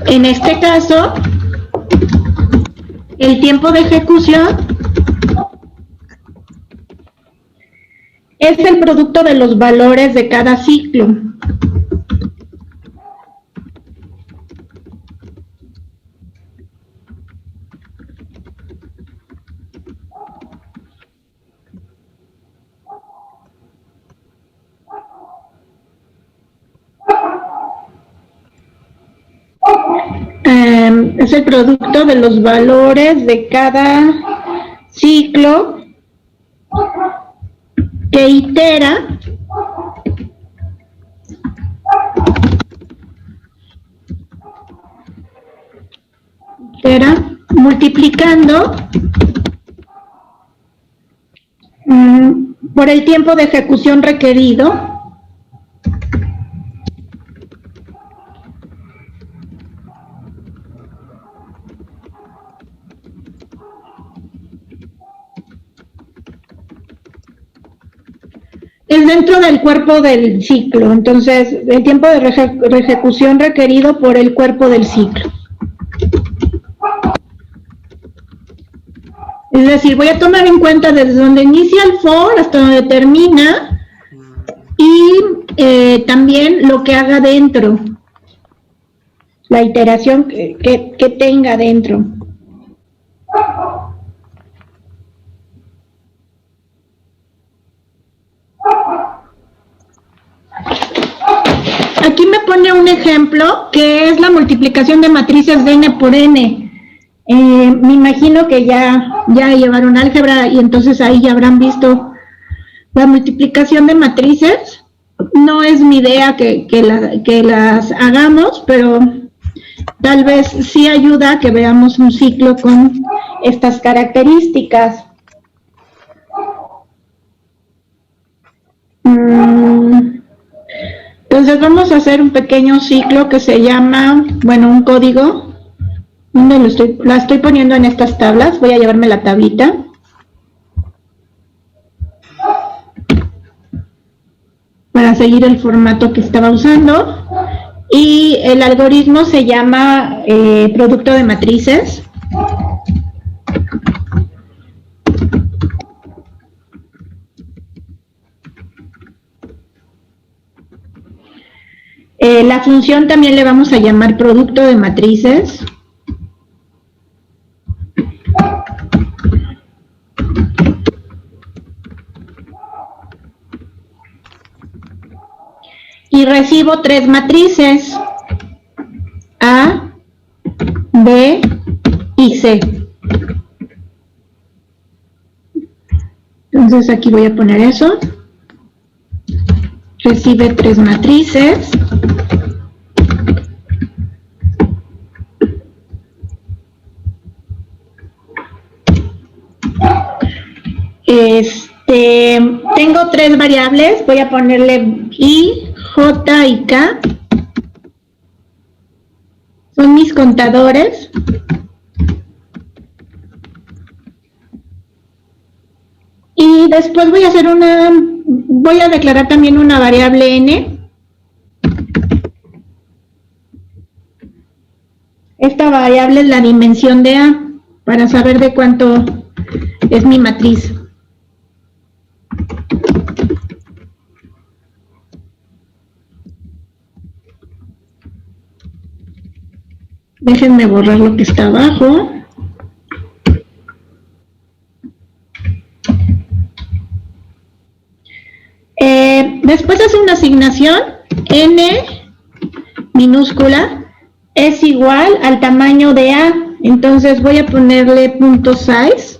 En este caso, el tiempo de ejecución es el producto de los valores de cada ciclo. Es el producto de los valores de cada ciclo que itera multiplicando por el tiempo de ejecución requerido es dentro del cuerpo del ciclo. Entonces, el tiempo de ejecución requerido por el cuerpo del ciclo. Es decir, voy a tomar en cuenta desde donde inicia el for hasta donde termina y también lo que haga dentro, la iteración que tenga dentro. Aquí me pone un ejemplo que es la multiplicación de matrices de n por n. Me imagino que ya llevaron álgebra y entonces ahí ya habrán visto la multiplicación de matrices. No es mi idea que las hagamos, pero tal vez sí ayuda a que veamos un ciclo con estas características. Entonces vamos a hacer un pequeño ciclo que se llama, bueno, un código. La estoy poniendo en estas tablas. Voy a llevarme la tablita. Para seguir el formato que estaba usando. Y el algoritmo se llama producto de matrices. La función también le vamos a llamar producto de matrices. Y recibo tres matrices, A, B y C. Entonces aquí voy a poner eso. Recibe tres matrices. Tengo tres variables, voy a ponerle I, J y K. Son mis contadores. Y después voy a declarar también una variable N. Esta variable es la dimensión de A, para saber de cuánto es mi matriz. Déjenme borrar lo que está abajo. Después hace una asignación, n minúscula es igual al tamaño de A. Entonces voy a ponerle punto size,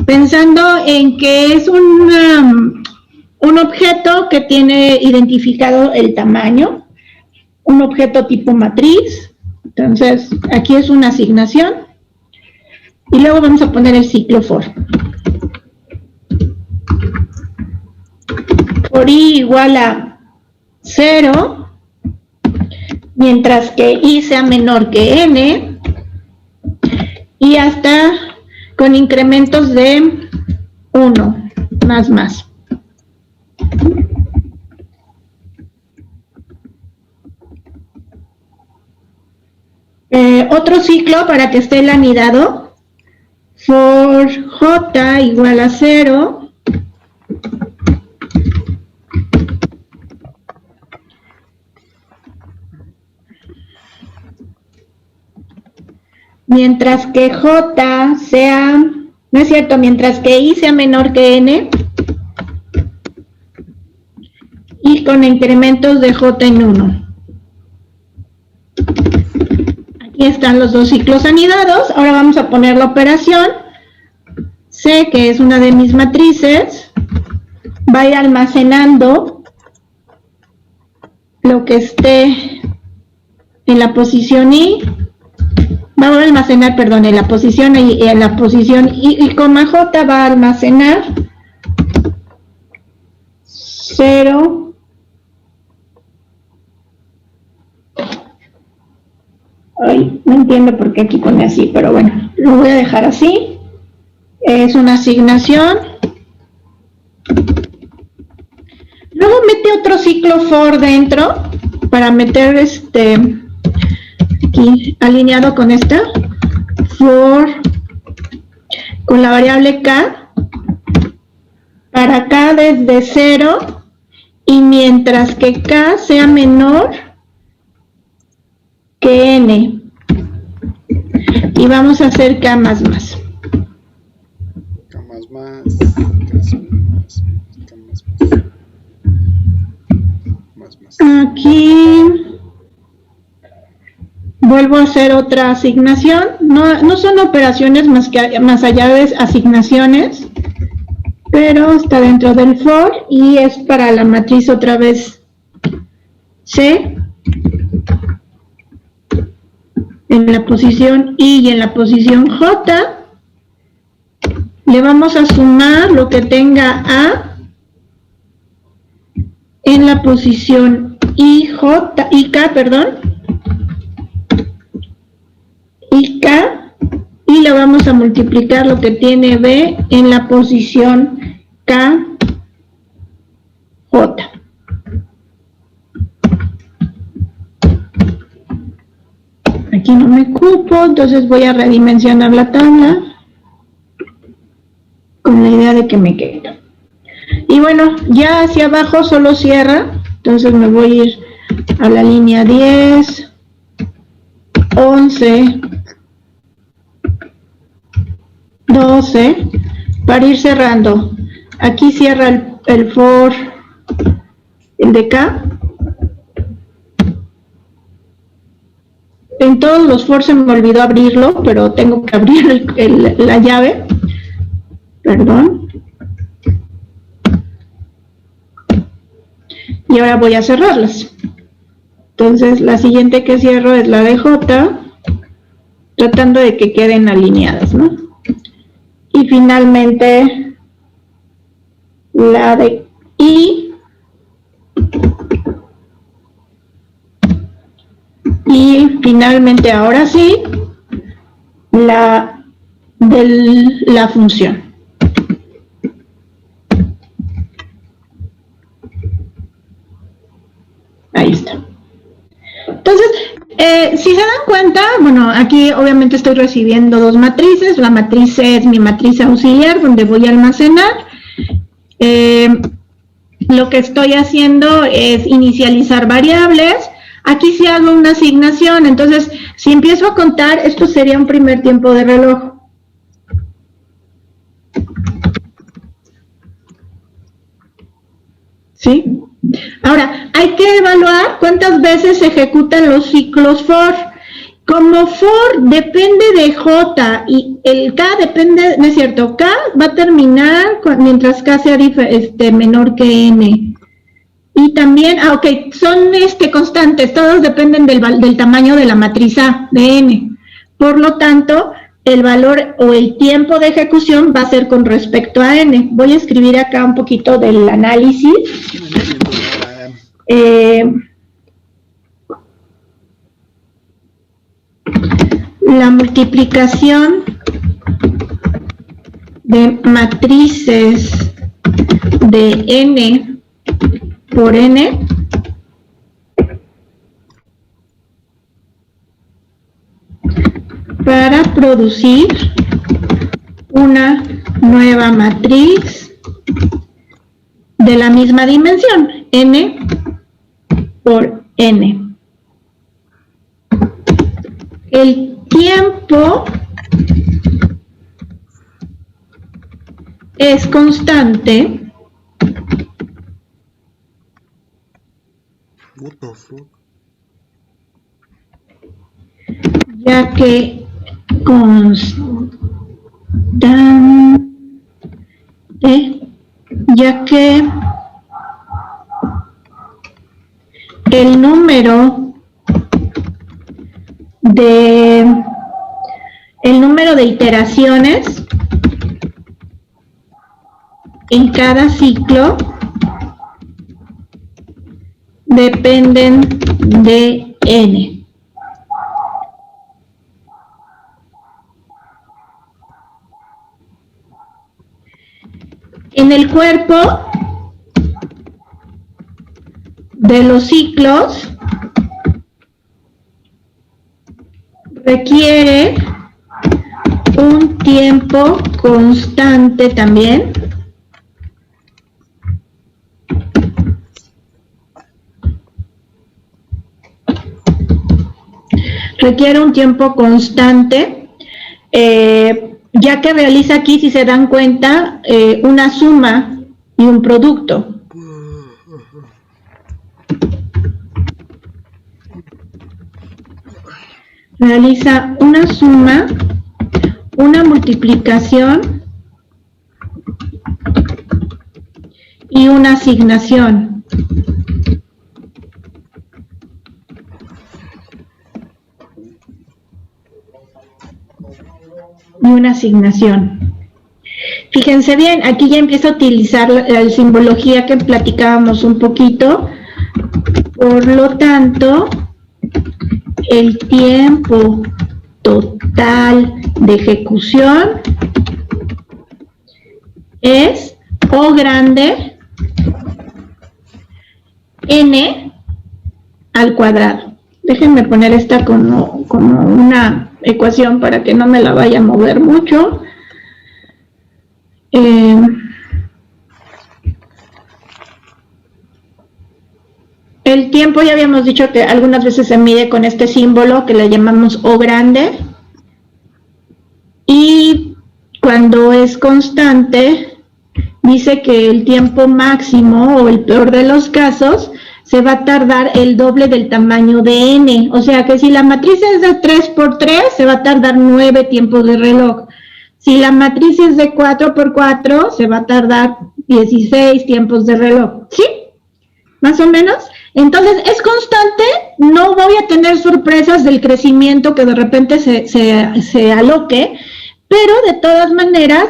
pensando en que es un objeto que tiene identificado el tamaño, un objeto tipo matriz. Entonces, aquí es una asignación. Y luego vamos a poner el ciclo for. For i igual a 0, mientras que i sea menor que n, y hasta con incrementos de 1, más. otro ciclo para que esté el anidado. For j igual a 0. Mientras que j sea, no es cierto, mientras que i sea menor que n, y con incrementos de j en 1. Aquí están los dos ciclos anidados. Ahora vamos a poner la operación. C, que es una de mis matrices, va a ir almacenando lo que esté en la posición i. Va a almacenar, perdón, en la posición i, coma j va a almacenar 0. Ay, no entiendo por qué aquí pone así, pero bueno, lo voy a dejar así. Es una asignación. Luego mete otro ciclo for dentro para meter aquí alineado con esta for con la variable k para k desde 0 y mientras que k sea menor que n y vamos a hacer k más más. Aquí vuelvo a hacer otra asignación. No son operaciones más allá de asignaciones, pero está dentro del for y es para la matriz otra vez C en la posición I y en la posición J. Le vamos a sumar lo que tenga A en la posición IK, y le vamos a multiplicar lo que tiene B en la posición KJ. Aquí no me cupo, entonces voy a redimensionar la tabla con la idea de que me quede. Y bueno, ya hacia abajo solo cierra, entonces me voy a ir a la línea 10, 11, 12, para ir cerrando. Aquí cierra el for, el de K. En todos los for se me olvidó abrirlo, pero tengo que abrir la llave. Perdón. Y ahora voy a cerrarlas. Entonces la siguiente que cierro es la de J, tratando de que queden alineadas, ¿no? Y finalmente la de I. Y finalmente ahora sí, la de la función. Ahí está. Entonces, si se dan cuenta, bueno, aquí obviamente estoy recibiendo dos matrices. La matriz C es mi matriz auxiliar, donde voy a almacenar. Lo que estoy haciendo es inicializar variables. Aquí sí hago una asignación, entonces, si empiezo a contar, esto sería un primer tiempo de reloj. ¿Sí? Ahora, hay que evaluar cuántas veces se ejecutan los ciclos for. Como for depende de J y el K depende, no es cierto, K va a terminar mientras K sea menor que N. Y también, ok, son constantes, todos dependen del tamaño de la matriz A, de N. Por lo tanto, el valor o el tiempo de ejecución va a ser con respecto a N. Voy a escribir acá un poquito del análisis. La multiplicación de matrices de N por N producir una nueva matriz de la misma dimensión, n por n. El tiempo es constante ya que el número de iteraciones en cada ciclo dependen de n. En el cuerpo de los ciclos requiere un tiempo constante también ya que realiza aquí, si se dan cuenta, una suma y un producto. Realiza una suma, una multiplicación y una asignación. Fíjense bien, aquí ya empiezo a utilizar la simbología que platicábamos un poquito. Por lo tanto, el tiempo total de ejecución es O grande n al cuadrado. Déjenme poner esta como una ecuación para que no me la vaya a mover mucho. El tiempo ya habíamos dicho que algunas veces se mide con este símbolo que le llamamos O grande, y cuando es constante dice que el tiempo máximo, o el peor de los casos, se va a tardar el doble del tamaño de n. O sea que si la matriz es de 3 por 3, se va a tardar 9 tiempos de reloj. Si la matriz es de 4 por 4, se va a tardar 16 tiempos de reloj. ¿Sí? ¿Más o menos? Entonces, es constante, no voy a tener sorpresas del crecimiento que de repente se aloque, pero de todas maneras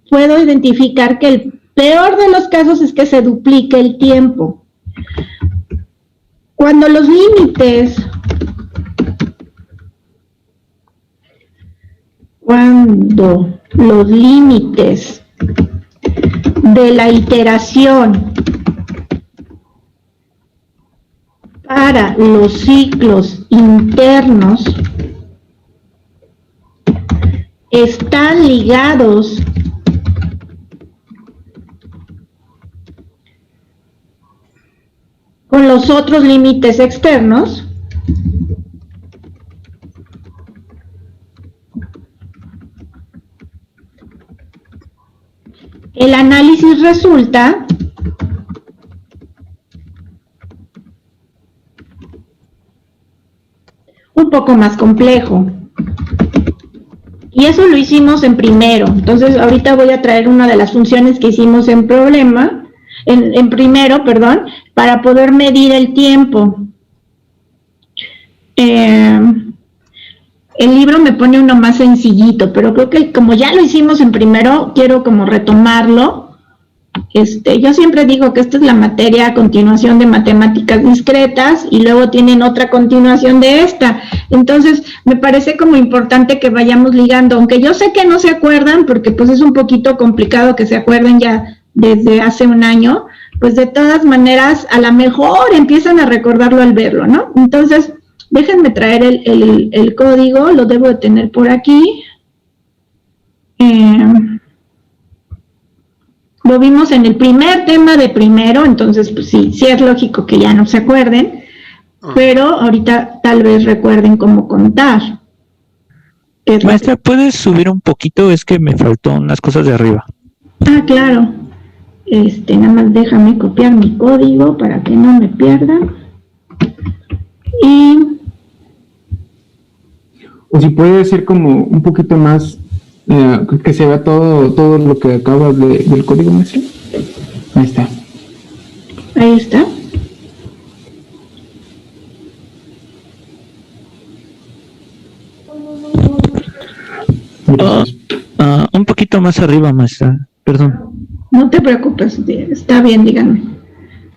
puedo identificar que el peor de los casos es que se duplique el tiempo. Cuando los límites de la iteración para los ciclos internos están ligados con los otros límites externos, el análisis resulta un poco más complejo. Y eso lo hicimos en primero. Entonces, ahorita voy a traer una de las funciones que hicimos en primero, para poder medir el tiempo. El libro me pone uno más sencillito, pero creo que como ya lo hicimos en primero, quiero como retomarlo. Yo siempre digo que esta es la materia a continuación de matemáticas discretas y luego tienen otra continuación de esta. Entonces, me parece como importante que vayamos ligando, aunque yo sé que no se acuerdan, porque pues es un poquito complicado que se acuerden ya desde hace un año, pues de todas maneras, a lo mejor empiezan a recordarlo al verlo, ¿no? Entonces, Déjenme traer el código, lo debo de tener por aquí. Lo vimos en el primer tema de primero, entonces pues sí es lógico que ya no se acuerden, pero ahorita tal vez recuerden cómo contar. Maestra, ¿puedes subir un poquito? Es que me faltó unas cosas de arriba. Ah, claro. Nada más déjame copiar mi código para que no me pierda. O si puede decir como un poquito más, que se vea todo lo que acabas del código, maestra. Ahí está. Ahí está. Un poquito más arriba, maestra. Perdón. No te preocupes, está bien, díganme.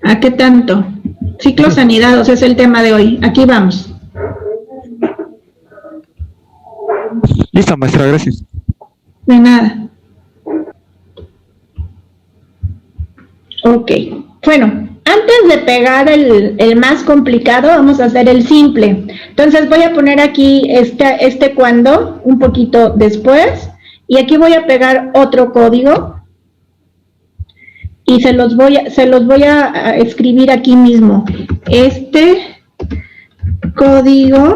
¿A qué tanto? Ciclos anidados es el tema de hoy. Aquí vamos. Listo, maestra, gracias. De nada. Ok. Bueno, antes de pegar el más complicado, vamos a hacer el simple. Entonces voy a poner aquí este cuando, un poquito después, y aquí voy a pegar otro código. Y se los voy a escribir aquí mismo. Este código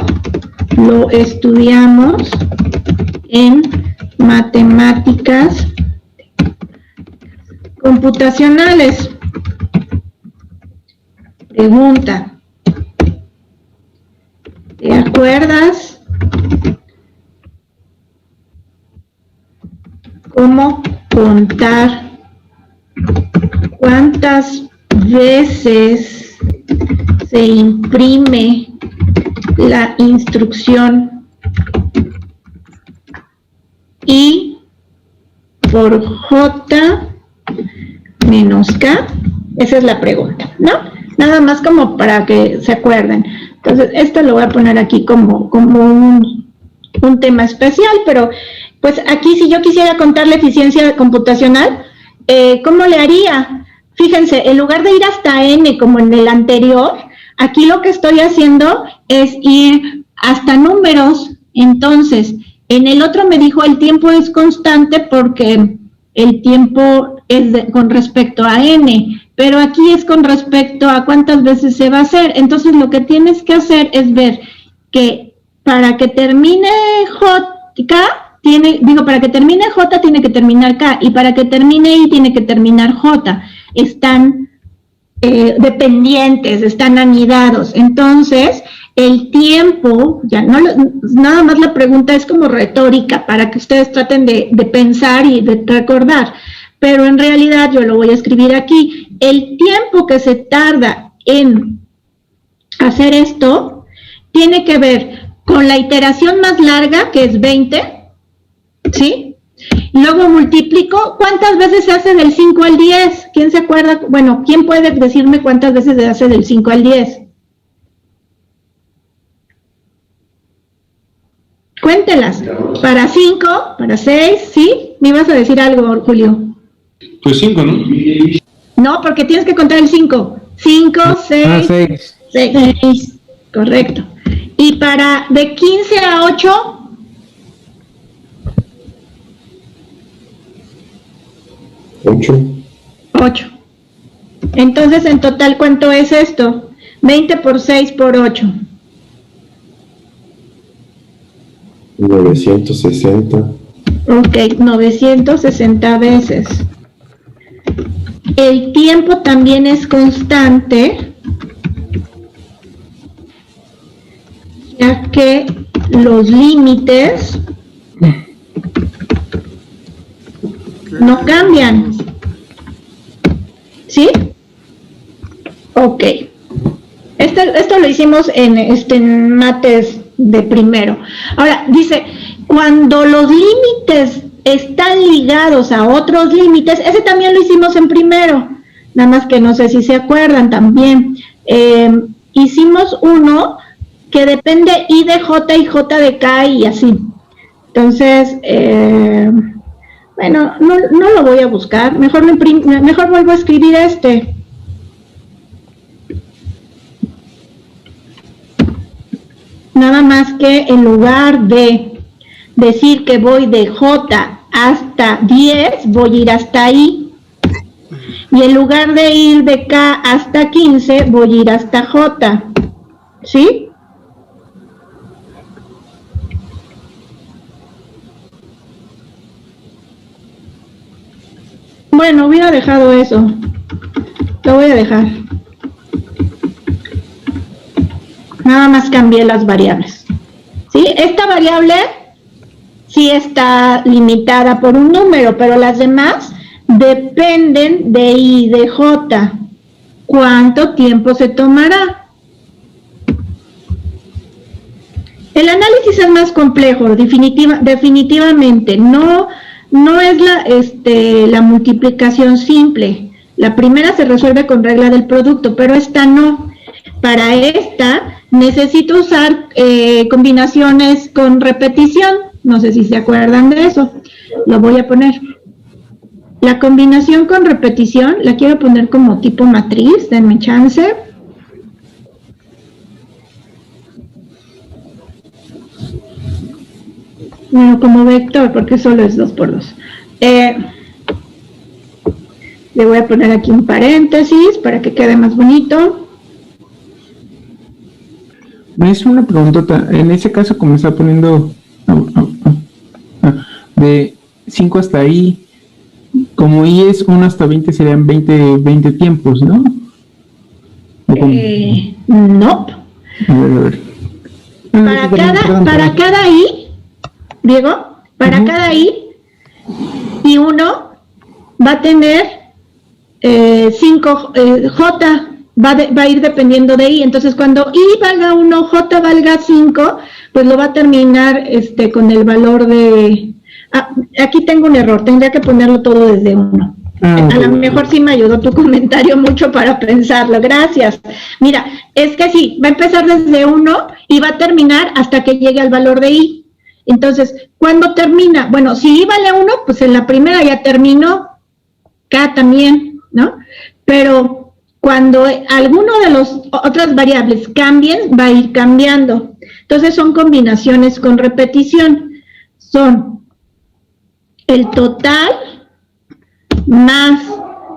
lo estudiamos en matemáticas computacionales. Pregunta: ¿te acuerdas cómo contar cuántas veces se imprime la instrucción I por J menos K? Esa es la pregunta, ¿no? Nada más como para que se acuerden. Entonces, esto lo voy a poner aquí como un tema especial, pero pues aquí si yo quisiera contar la eficiencia computacional, ¿cómo le haría? Fíjense, en lugar de ir hasta n como en el anterior, aquí lo que estoy haciendo es ir hasta números. Entonces, en el otro me dijo el tiempo es constante porque el tiempo es con respecto a n, pero aquí es con respecto a cuántas veces se va a hacer. Entonces, lo que tienes que hacer es ver que para que termine para que termine J tiene que terminar K, y para que termine I tiene que terminar J. Están dependientes, están anidados. Entonces, el tiempo, ya no, nada más la pregunta es como retórica para que ustedes traten de pensar y de recordar, pero en realidad yo lo voy a escribir aquí. El tiempo que se tarda en hacer esto tiene que ver con la iteración más larga, que es 20, ¿sí? Luego multiplico, ¿cuántas veces se hace del 5 al 10? ¿Quién se acuerda? Bueno, ¿quién puede decirme cuántas veces se hace del 5 al 10? Cuéntelas. Para 5, para 6, ¿sí? ¿Me ibas a decir algo, Julio? Pues 5, ¿no? No, porque tienes que contar el 5. 5, 6, 6. Correcto. Y para de 15 a 8... 8. Entonces, en total, ¿cuánto es esto? 20 por 6 por 8. 960. Ok, 960 veces. El tiempo también es constante, ya que los límites no cambian. ¿Sí? Ok. Esto lo hicimos en mates de primero. Ahora, dice, cuando los límites están ligados a otros límites, ese también lo hicimos en primero, nada más que no sé si se acuerdan también. Hicimos uno que depende I de J y J de K y así. Entonces, bueno, no lo voy a buscar, mejor vuelvo a escribir nada más que en lugar de decir que voy de J hasta 10, voy a ir hasta I. Y en lugar de ir de K hasta 15, voy a ir hasta J. ¿Sí? Bueno, hubiera dejado eso. Lo voy a dejar. Nada más cambié las variables. ¿Sí? Esta variable sí está limitada por un número, pero las demás dependen de I y de J. ¿Cuánto tiempo se tomará? El análisis es más complejo, definitivamente. No es la multiplicación simple. La primera se resuelve con regla del producto, pero esta no. Para esta necesito usar combinaciones con repetición. No sé si se acuerdan de eso. Lo voy a poner. La combinación con repetición la quiero poner como tipo matriz. Denme chance. Bueno, como vector, porque solo es 2 por 2. Le voy a poner aquí un paréntesis para que quede más bonito. Me hizo una preguntota. En ese caso, como está poniendo de 5 hasta I, como I es 1 hasta 20, serían 20 tiempos, ¿no? No. A ver. Para cada I, Diego, para cada I, I1 va a tener 5, J va a ir dependiendo de I. Entonces, cuando I valga 1, J valga 5, pues lo va a terminar con el valor de... aquí tengo un error, tendría que ponerlo todo desde 1. A lo mejor sí me ayudó tu comentario mucho para pensarlo, gracias. Mira, es que sí, va a empezar desde 1 y va a terminar hasta que llegue al valor de I. Entonces, ¿cuándo termina? Bueno, si I vale 1, pues en la primera ya terminó, K también, ¿no? Pero cuando alguno de las otras variables cambien, va a ir cambiando. Entonces son combinaciones con repetición. Son el total más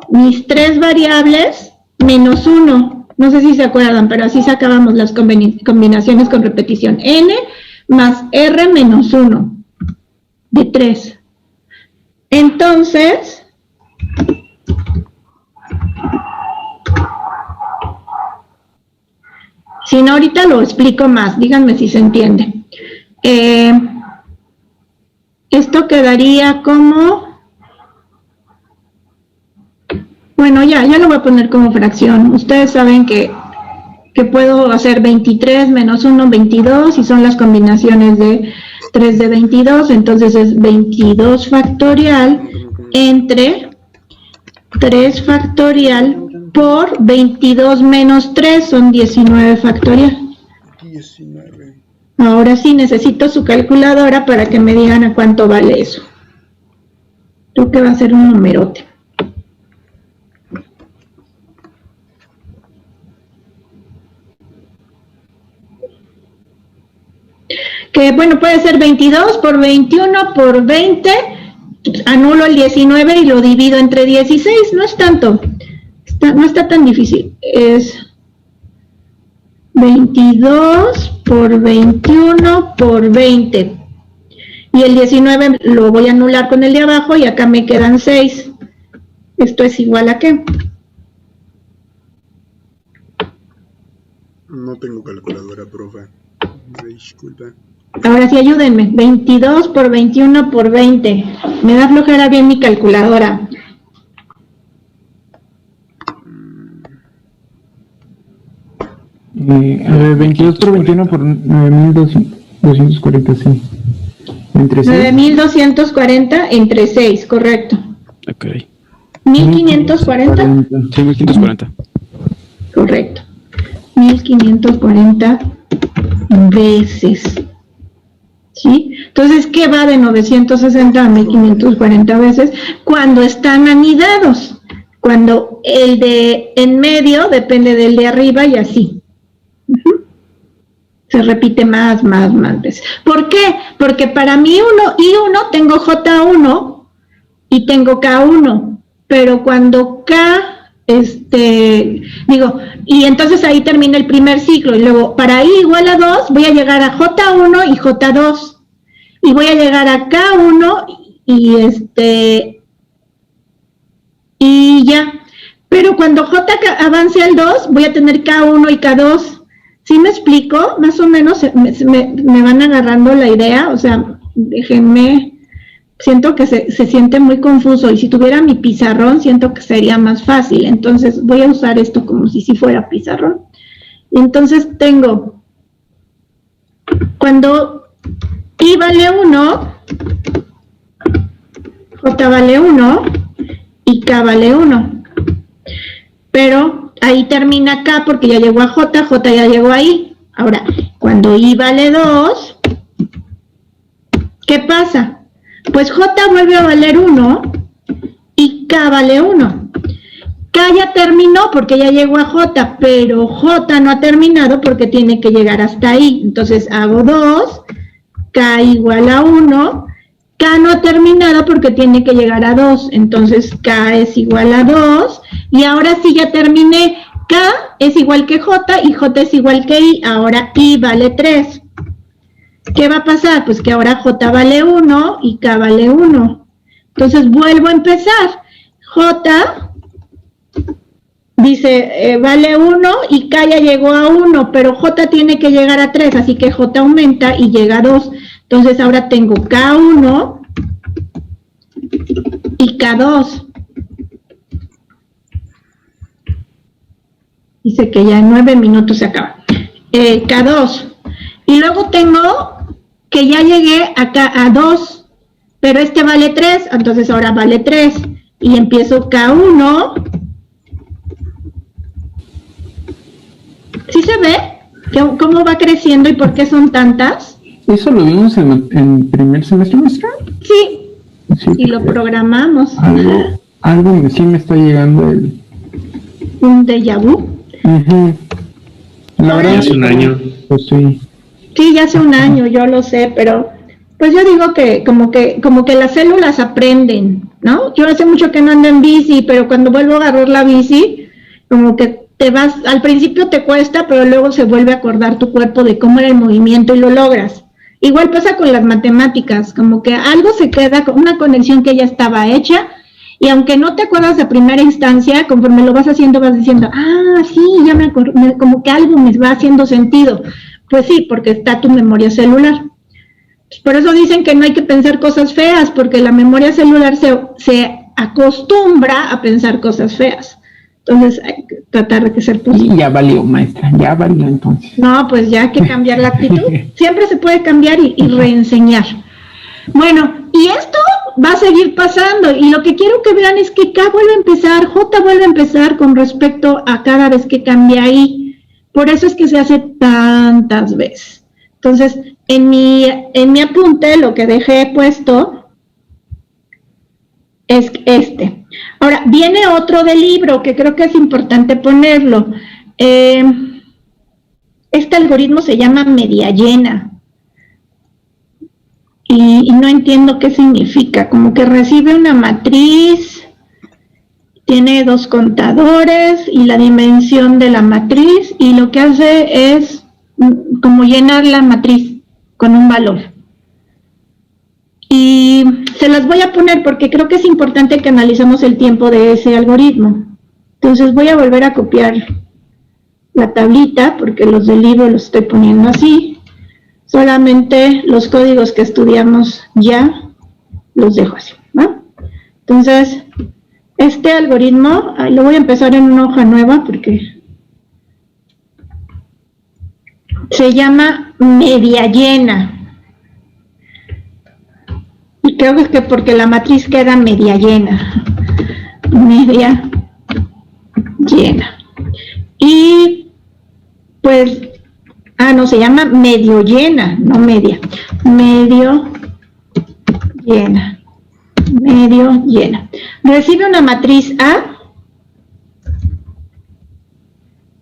mis 3 variables menos 1. No sé si se acuerdan, pero así sacábamos las combinaciones con repetición. N más R menos 1 de 3. Entonces, si no, ahorita lo explico más, díganme si se entiende. Esto quedaría como... Bueno, ya lo voy a poner como fracción. Ustedes saben que puedo hacer 23 menos 1, 22, y son las combinaciones de 3 de 22, entonces es 22 factorial entre 3 factorial por 22 menos 3, son 19 factorial. 19. Ahora sí necesito su calculadora para que me digan a cuánto vale eso. Creo que va a ser un numerote. Que bueno, puede ser 22 por 21 por 20, anulo el 19 y lo divido entre 16, no es tanto, no está tan difícil, es 22 por 21 por 20, y el 19 lo voy a anular con el de abajo y acá me quedan 6, esto es igual a ¿qué? No tengo calculadora, profe. Disculpa. Ahora sí, ayúdenme. 22 por 21 por 20. Me da flojera bien mi calculadora. A ver, 22 por 21 por 9.240, sí. Entre 6. 9.240 entre 6, correcto. Ok. 1.540. Sí, 1540. Correcto. 1.540 veces. ¿Sí? Entonces, ¿qué va de 960 a 1.540 veces? Cuando están anidados. Cuando el de en medio depende del de arriba y así. Se repite más veces. ¿Por qué? Porque para mí I1 tengo J1 y tengo K1, pero cuando y entonces ahí termina el primer ciclo, y luego para I igual a 2 voy a llegar a J1 y J2, y voy a llegar a K1 y ya. Pero cuando J avance al 2, voy a tener K1 y K2. ¿Sí me explico? Más o menos me van agarrando la idea, o sea, déjenme, siento que se siente muy confuso, y si tuviera mi pizarrón siento que sería más fácil. Entonces voy a usar esto como si fuera pizarrón. Y entonces tengo, cuando I vale 1, J vale 1 y K vale 1, pero ahí termina K porque ya llegó a J ya llegó ahí. Ahora, cuando I vale 2, ¿qué pasa? Pues J vuelve a valer 1 y K vale 1. K ya terminó porque ya llegó a J, pero J no ha terminado porque tiene que llegar hasta ahí. Entonces hago 2, K igual a 1, K no ha terminado porque tiene que llegar a 2, entonces K es igual a 2, y ahora sí ya terminé. K es igual que J y J es igual que I, ahora I vale 3. ¿Qué va a pasar? Pues que ahora J vale 1 y K vale 1. Entonces vuelvo a empezar. J dice, vale 1 y K ya llegó a 1, pero J tiene que llegar a 3, así que J aumenta y llega a 2. Entonces ahora tengo K1 y K2. Dice que ya en 9 minutos se acaba. K2. Y luego tengo que ya llegué acá a 2, pero este vale 3, entonces ahora vale 3. Y empiezo K1. ¿Sí se ve? ¿Cómo va creciendo y por qué son tantas? ¿Eso lo vimos en primer semestre, maestra? Sí, y lo programamos. Algo sí me está llegando un déjà vu. La verdad, hace un año. Pues sí. Sí, ya hace un año, yo lo sé, pero pues yo digo que como que las células aprenden, ¿no? Yo hace mucho que no ando en bici, pero cuando vuelvo a agarrar la bici, como que te vas, al principio te cuesta, pero luego se vuelve a acordar tu cuerpo de cómo era el movimiento y lo logras. Igual pasa con las matemáticas, como que algo se queda, con una conexión que ya estaba hecha, y aunque no te acuerdas de primera instancia, conforme lo vas haciendo, vas diciendo, sí, ya me acuerdo, como que algo me va haciendo sentido. Pues sí, porque está tu memoria celular. Por eso dicen que no hay que pensar cosas feas, porque la memoria celular se acostumbra a pensar cosas feas. Entonces hay que tratar de ser positivo. Ya valió, maestra, ya valió entonces. No, pues ya hay que cambiar la actitud. Siempre se puede cambiar y reenseñar. Bueno, y esto va a seguir pasando, y lo que quiero que vean es que K vuelve a empezar, J vuelve a empezar con respecto a cada vez que cambia I. Por eso es que se hace tantas veces. Entonces, en mi apunte, lo que dejé puesto es este. Ahora, viene otro del libro que creo que es importante ponerlo. Este algoritmo se llama media llena. Y no entiendo qué significa. Como que recibe una matriz, tiene 2 contadores y la dimensión de la matriz, y lo que hace es como llenar la matriz con un valor. Y se las voy a poner porque creo que es importante que analicemos el tiempo de ese algoritmo. Entonces voy a volver a copiar la tablita porque los del libro los estoy poniendo así. Solamente los códigos que estudiamos ya los dejo así, ¿no? Entonces, este algoritmo, lo voy a empezar en una hoja nueva porque se llama media llena. Y creo que es que porque la matriz queda media llena. Media llena. Y pues, no, se llama medio llena, no media. Medio llena. Medio llena. Recibe una matriz A.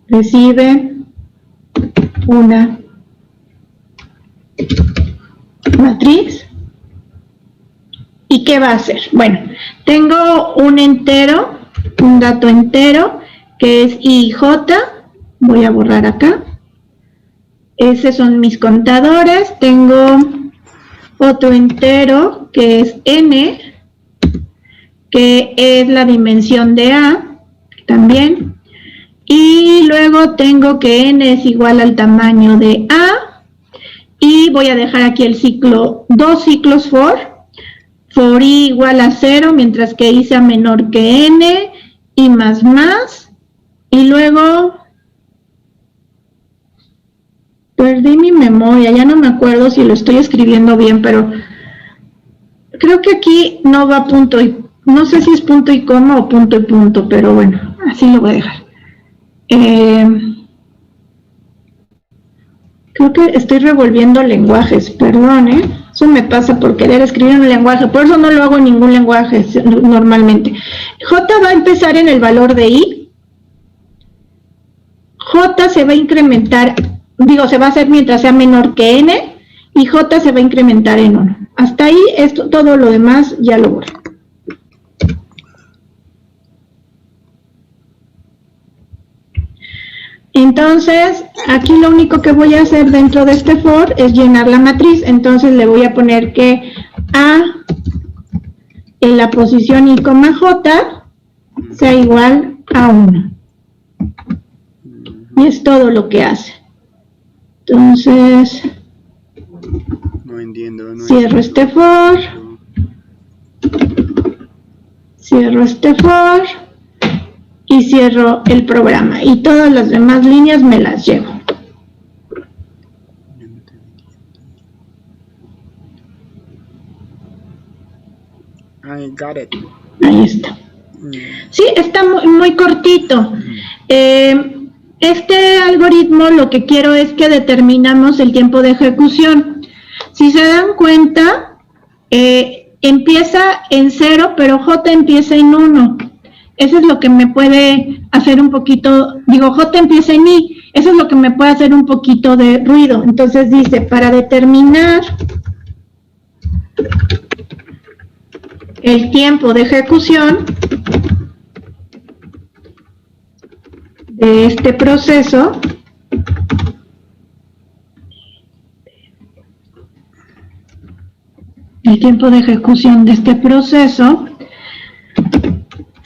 Recibe una matriz. ¿Y qué va a hacer? Bueno, tengo un entero, un dato entero, que es I y J. Voy a borrar acá. Esos son mis contadores. Tengo otro entero, que es N, que es la dimensión de A, también. Y luego tengo que N es igual al tamaño de A. Y voy a dejar aquí el ciclo, dos ciclos for I igual a 0, mientras que I sea menor que N, y más. Y luego, perdí mi memoria, ya no me acuerdo si lo estoy escribiendo bien, pero creo que aquí no va punto y, no sé si es punto y coma o punto y punto, pero bueno, así lo voy a dejar. Creo que estoy revolviendo lenguajes, perdón, eso me pasa por querer escribir en un lenguaje, por eso no lo hago en ningún lenguaje normalmente. J va a empezar en el valor de I. J se va a incrementar, se va a hacer mientras sea menor que N, y J se va a incrementar en 1. Hasta ahí, todo lo demás ya lo borro. Entonces, aquí lo único que voy a hacer dentro de este for es llenar la matriz. Entonces le voy a poner que A en la posición I, J sea igual a 1. Y es todo lo que hace. Entonces, No entiendo. Cierro este for. Cierro este for. Y cierro el programa. Y todas las demás líneas me las llevo. I got it. Ahí está. Sí, está muy cortito. Este algoritmo lo que quiero es que determinamos el tiempo de ejecución. Si se dan cuenta, empieza en 0, pero J empieza en 1. Eso es lo que me puede hacer un poquito, J empieza en I, eso es lo que me puede hacer un poquito de ruido. Entonces dice, para determinar el tiempo de ejecución de este proceso,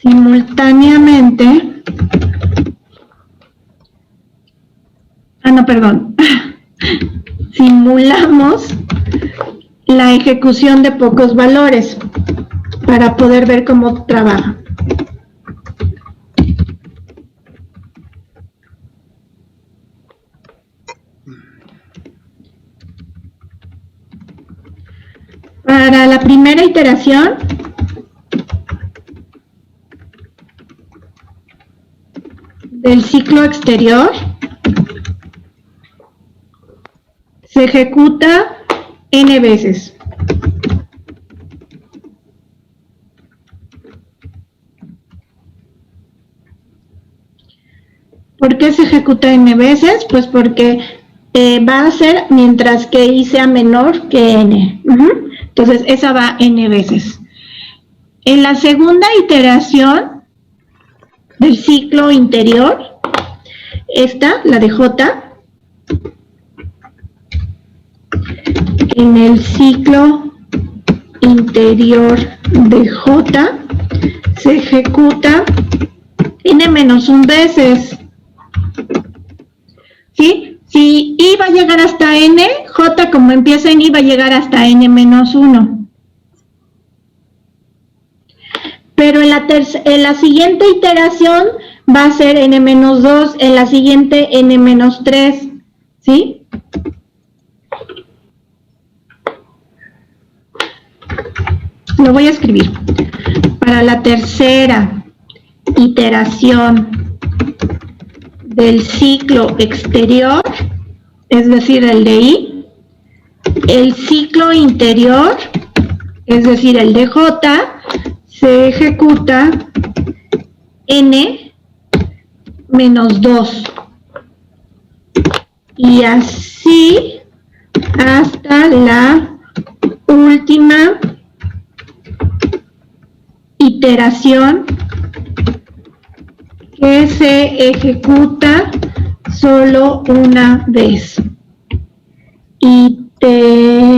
simultáneamente, simulamos la ejecución de pocos valores para poder ver cómo trabaja. Para la primera iteración, del ciclo exterior, se ejecuta n veces. ¿Por qué se ejecuta n veces? Pues porque va a ser mientras que i sea menor que n. Entonces, esa va n veces. En la segunda iteración del ciclo interior, esta, la de J, en el ciclo interior de J, se ejecuta n-1 veces. ¿Sí? Si I va a llegar hasta n, J como empieza en I va a llegar hasta n-1. Pero en la siguiente iteración va a ser n-2, en la siguiente n-3, ¿sí? Lo voy a escribir. Para la tercera iteración del ciclo exterior, es decir, el de I, el ciclo interior, es decir, el de J, se ejecuta n-2 y así hasta la última iteración que se ejecuta solo una vez. Iteración.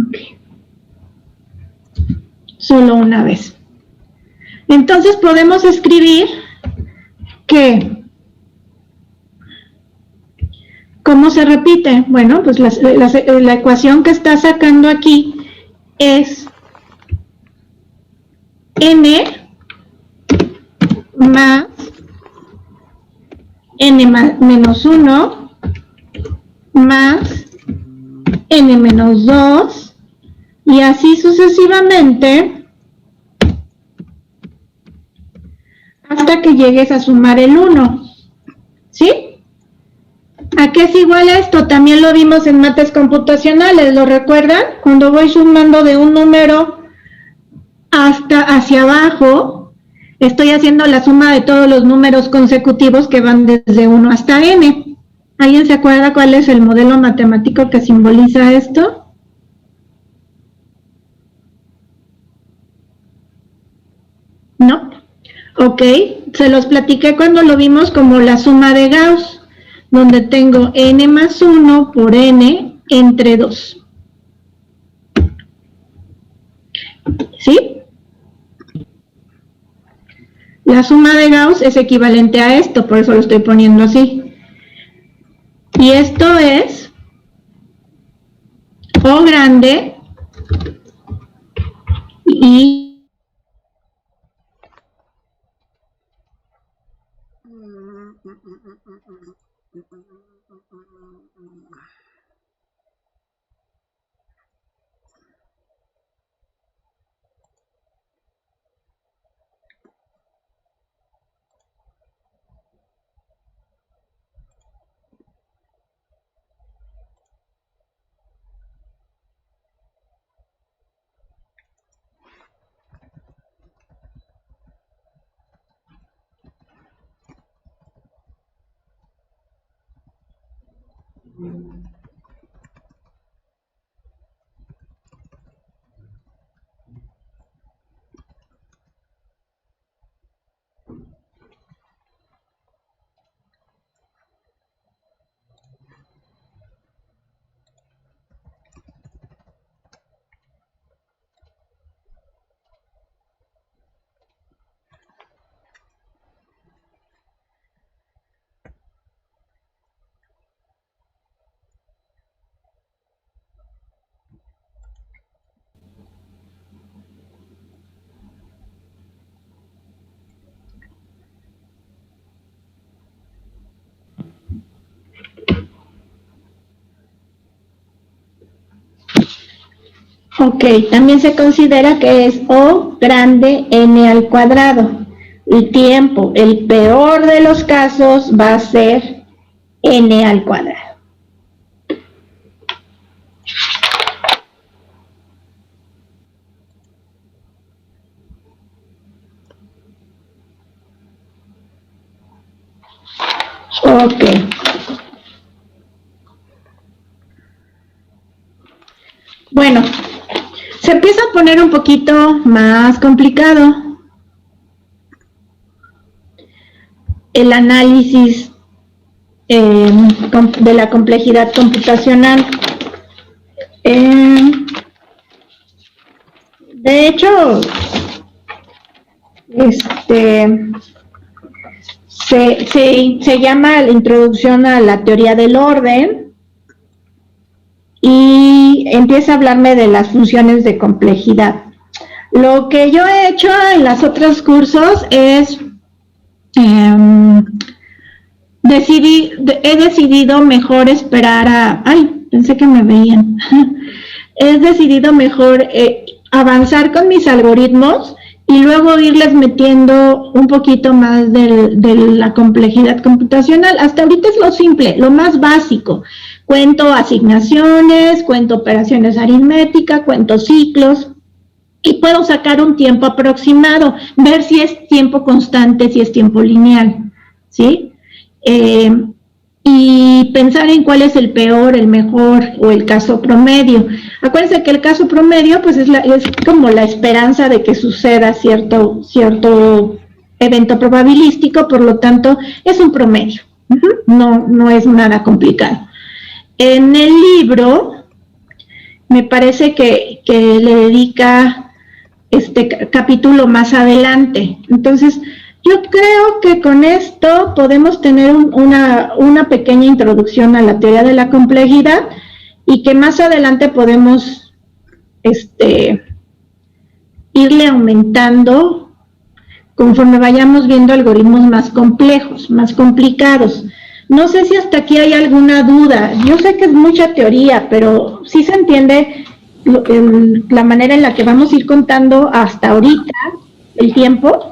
Okay. Solo una vez. Entonces podemos escribir que, ¿cómo se repite? Bueno, pues la ecuación que está sacando aquí es n más n menos 1 más n menos 2 y así sucesivamente hasta que llegues a sumar el 1, ¿sí? ¿A qué es igual esto? También lo vimos en mates computacionales, ¿lo recuerdan? Cuando voy sumando de un número hasta hacia abajo, estoy haciendo la suma de todos los números consecutivos que van desde 1 hasta n. ¿Alguien se acuerda cuál es el modelo matemático que simboliza esto? ¿No? Ok, se los platiqué cuando lo vimos como la suma de Gauss, donde tengo n más 1 por n entre 2. ¿Sí? La suma de Gauss es equivalente a esto, por eso lo estoy poniendo así. Y esto es O grande y ok, también se considera que es O grande n al cuadrado. El tiempo, el peor de los casos, va a ser n al cuadrado. Ok. Bueno, se empieza a poner un poquito más complicado el análisis de la complejidad computacional. De hecho, se llama la introducción a la teoría del orden y empieza a hablarme de las funciones de complejidad. Lo que yo he hecho en los otros cursos es he decidido mejor esperar a... Ay, pensé que me veían. He decidido mejor avanzar con mis algoritmos y luego irles metiendo un poquito más de la complejidad computacional. Hasta ahorita es lo simple, lo más básico. Cuento asignaciones, cuento operaciones aritméticas, cuento ciclos y puedo sacar un tiempo aproximado, ver si es tiempo constante, si es tiempo lineal, ¿sí? y pensar en cuál es el peor, el mejor o el caso promedio. Acuérdense que el caso promedio pues es como la esperanza de que suceda cierto evento probabilístico, por lo tanto es un promedio. No es nada complicado. En el libro me parece que le dedica este capítulo más adelante. Entonces, yo creo que con esto podemos tener una pequeña introducción a la teoría de la complejidad y que más adelante podemos irle aumentando conforme vayamos viendo algoritmos más complejos, más complicados. No sé si hasta aquí hay alguna duda. Yo sé que es mucha teoría, pero sí se entiende la manera en la que vamos a ir contando hasta ahorita el tiempo.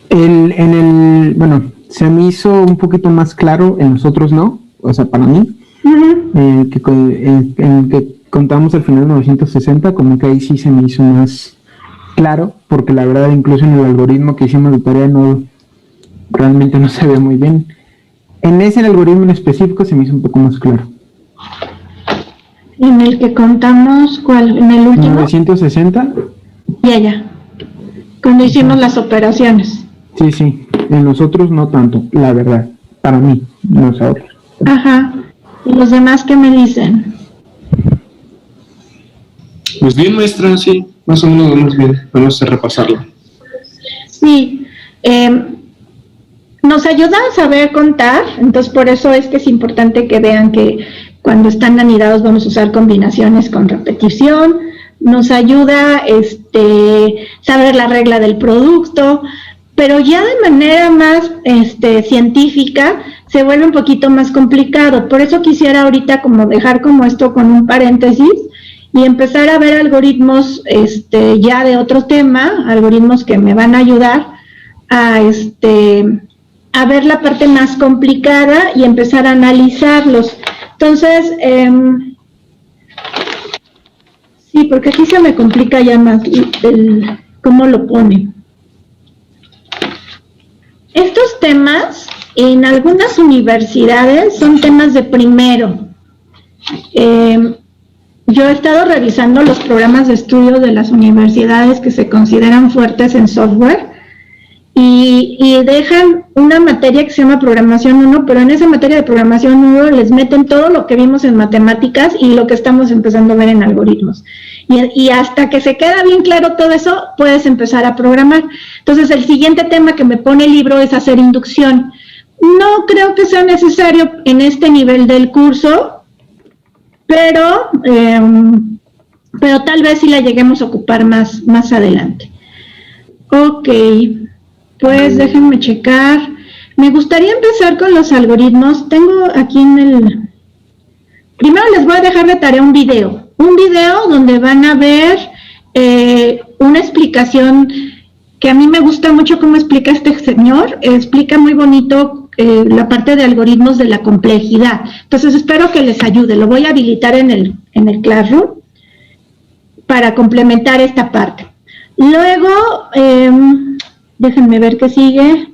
Bueno, se me hizo un poquito más claro, en nosotros no, o sea, para mí, que contamos al final de 960, como que ahí sí se me hizo más claro, porque la verdad incluso en el algoritmo que hicimos de tarea realmente no se ve muy bien. En ese algoritmo en específico se me hizo un poco más claro. En el que contamos, ¿cuál? ¿En el último? 960. Ya. Cuando hicimos las operaciones. Sí. En nosotros no tanto, la verdad. Para mí, no sé otros. Ajá. ¿Y los demás qué me dicen? Pues bien, maestra, sí. Más o menos vamos bien. Vamos a repasarlo. Sí. Nos ayuda a saber contar, entonces por eso es que es importante que vean que cuando están anidados vamos a usar combinaciones con repetición. Nos ayuda saber la regla del producto, pero ya de manera más científica se vuelve un poquito más complicado. Por eso quisiera ahorita como dejar como esto con un paréntesis y empezar a ver algoritmos ya de otro tema, algoritmos que me van a ayudar a ver la parte más complicada y empezar a analizarlos. Entonces, sí, porque aquí se me complica ya más cómo lo ponen. Estos temas en algunas universidades son temas de primero. Yo he estado revisando los programas de estudio de las universidades que se consideran fuertes en software y dejan una materia que se llama programación 1, pero en esa materia de programación 1 les meten todo lo que vimos en matemáticas y lo que estamos empezando a ver en algoritmos. Y hasta que se queda bien claro todo eso, puedes empezar a programar. Entonces, el siguiente tema que me pone el libro es hacer inducción. No creo que sea necesario en este nivel del curso, pero tal vez sí la lleguemos a ocupar más adelante. Ok, pues déjenme checar. Me gustaría empezar con los algoritmos. Tengo aquí primero les voy a dejar de tarea un video donde van a ver una explicación que a mí me gusta mucho cómo explica este señor. Explica muy bonito la parte de algoritmos de la complejidad. Entonces espero que les ayude. Lo voy a habilitar en el Classroom para complementar esta parte. Luego, déjenme ver qué sigue.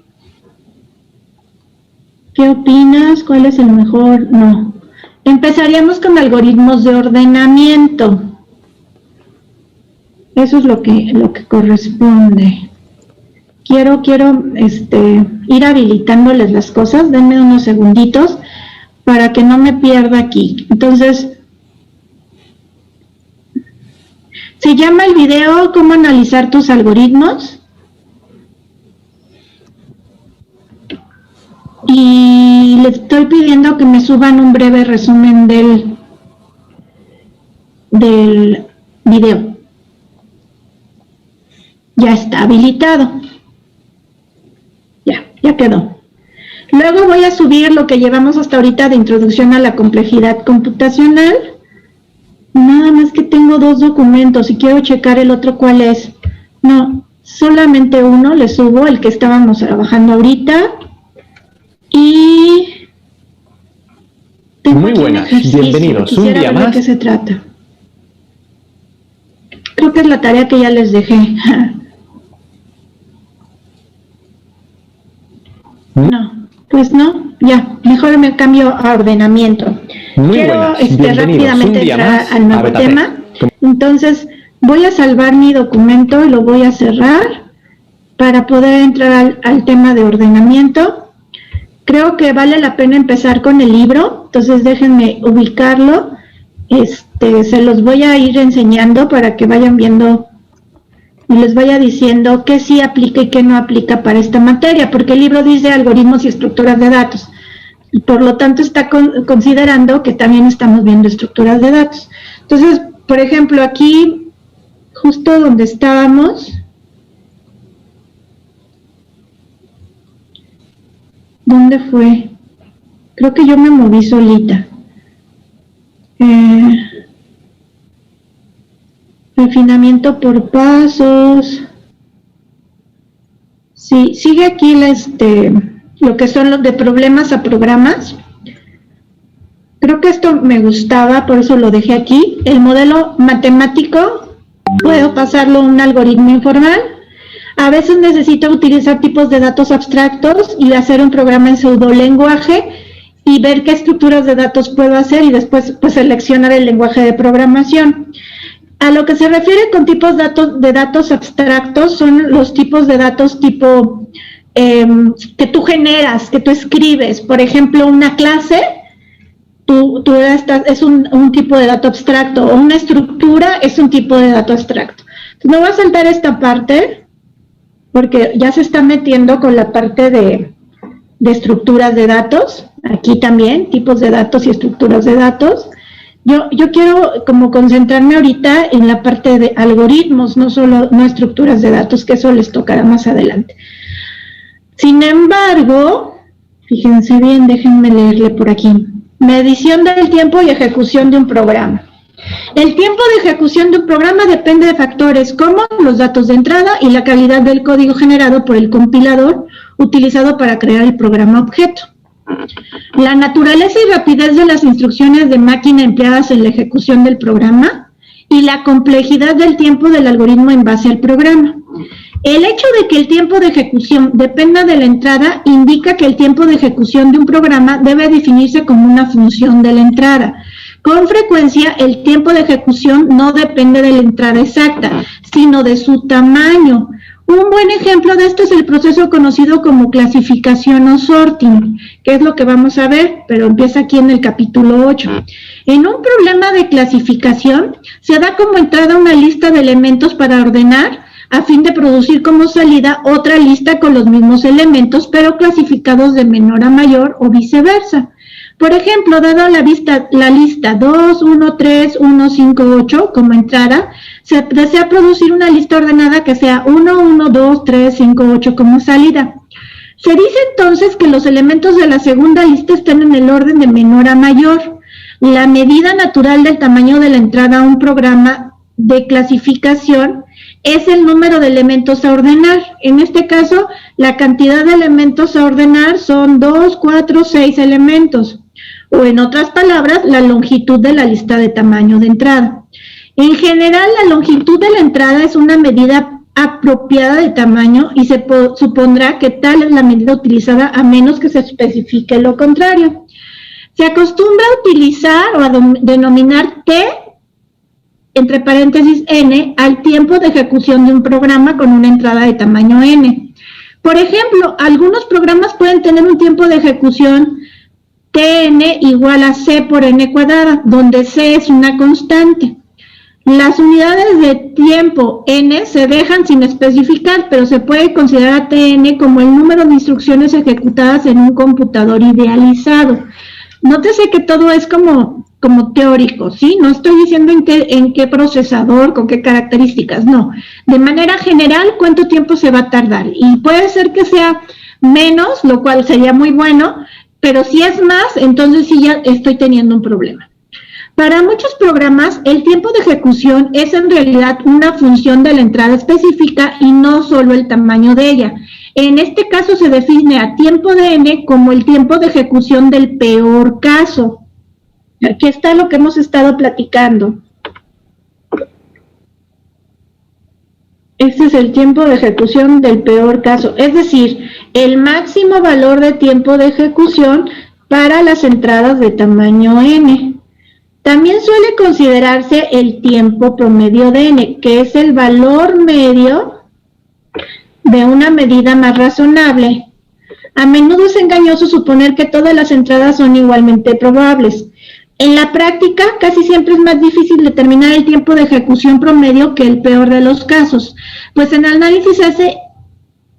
¿Qué opinas? ¿Cuál es el mejor? No. Empezaríamos con algoritmos de ordenamiento. Eso es lo que corresponde. Quiero ir habilitándoles las cosas. Denme unos segunditos para que no me pierda aquí. Entonces, se llama el video ¿Cómo analizar tus algoritmos? Y les estoy pidiendo que me suban un breve resumen del video. Ya está habilitado. Ya quedó. Luego voy a subir lo que llevamos hasta ahorita de introducción a la complejidad computacional. Nada más que tengo 2 documentos y quiero checar el otro cuál es. No, solamente uno, le subo el que estábamos trabajando ahorita. Y muy buenas, bienvenidos un día más. ¿De qué se trata? Creo que es la tarea que ya les dejé. Pues no, ya, mejor me cambio a ordenamiento. Muy Quiero buenas, bienvenidos rápidamente un día entrar más al a nuevo Beta Tech. tema. Entonces, voy a salvar mi documento y lo voy a cerrar para poder entrar al tema de ordenamiento. Creo que vale la pena empezar con el libro, entonces déjenme ubicarlo. Se los voy a ir enseñando para que vayan viendo y les vaya diciendo qué sí aplica y qué no aplica para esta materia, porque el libro dice algoritmos y estructuras de datos, y por lo tanto está considerando que también estamos viendo estructuras de datos. Entonces, por ejemplo, aquí, justo donde estábamos, ¿dónde fue? Creo que yo me moví solita. Refinamiento por pasos. Sí, sigue aquí lo que son los de problemas a programas. Creo que esto me gustaba, por eso lo dejé aquí. El modelo matemático, puedo pasarlo a un algoritmo informal. A veces necesito utilizar tipos de datos abstractos y hacer un programa en pseudolenguaje y ver qué estructuras de datos puedo hacer y después pues seleccionar el lenguaje de programación. A lo que se refiere con tipos de datos abstractos son los tipos de datos tipo que tú generas, que tú escribes. Por ejemplo, una clase es un tipo de dato abstracto, o una estructura es un tipo de dato abstracto. Entonces, me voy a saltar esta parte porque ya se está metiendo con la parte de estructuras de datos. Aquí también, tipos de datos y estructuras de datos. Yo quiero como concentrarme ahorita en la parte de algoritmos, no estructuras de datos, que eso les tocará más adelante. Sin embargo, fíjense bien, déjenme leerle por aquí. Medición del tiempo y ejecución de un programa. El tiempo de ejecución de un programa depende de factores como los datos de entrada y la calidad del código generado por el compilador utilizado para crear el programa objeto. La naturaleza y rapidez de las instrucciones de máquina empleadas en la ejecución del programa y la complejidad del tiempo del algoritmo en base al programa. El hecho de que el tiempo de ejecución dependa de la entrada indica que el tiempo de ejecución de un programa debe definirse como una función de la entrada. Con frecuencia, el tiempo de ejecución no depende de la entrada exacta, sino de su tamaño. Un buen ejemplo de esto es el proceso conocido como clasificación o sorting, que es lo que vamos a ver, pero empieza aquí en el capítulo 8. En un problema de clasificación, se da como entrada una lista de elementos para ordenar, a fin de producir como salida otra lista con los mismos elementos, pero clasificados de menor a mayor o viceversa. Por ejemplo, dado la lista 2, 1, 3, 1, 5, 8 como entrada, se desea producir una lista ordenada que sea 1, 1, 2, 3, 5, 8 como salida. Se dice entonces que los elementos de la segunda lista están en el orden de menor a mayor. La medida natural del tamaño de la entrada a un programa de clasificación es el número de elementos a ordenar. En este caso, la cantidad de elementos a ordenar son 2, 4, 6 elementos. O en otras palabras, la longitud de la lista de tamaño de entrada. En general, la longitud de la entrada es una medida apropiada de tamaño y se supondrá que tal es la medida utilizada a menos que se especifique lo contrario. Se acostumbra a utilizar o a denominar T, entre paréntesis N, al tiempo de ejecución de un programa con una entrada de tamaño N. Por ejemplo, algunos programas pueden tener un tiempo de ejecución Tn igual a C por N cuadrada, donde C es una constante. Las unidades de tiempo N se dejan sin especificar, pero se puede considerar a Tn como el número de instrucciones ejecutadas en un computador idealizado. Nótese que todo es como teórico, ¿sí? No estoy diciendo en qué procesador, con qué características, no. De manera general, cuánto tiempo se va a tardar. Y puede ser que sea menos, lo cual sería muy bueno, pero si es más, entonces sí ya estoy teniendo un problema. Para muchos programas, el tiempo de ejecución es en realidad una función de la entrada específica y no solo el tamaño de ella. En este caso se define a tiempo de n como el tiempo de ejecución del peor caso. Aquí está lo que hemos estado platicando. Este es el tiempo de ejecución del peor caso, es decir, el máximo valor de tiempo de ejecución para las entradas de tamaño n. También suele considerarse el tiempo promedio de n, que es el valor medio de una medida más razonable. A menudo es engañoso suponer que todas las entradas son igualmente probables. En la práctica, casi siempre es más difícil determinar el tiempo de ejecución promedio que el peor de los casos, pues el análisis se hace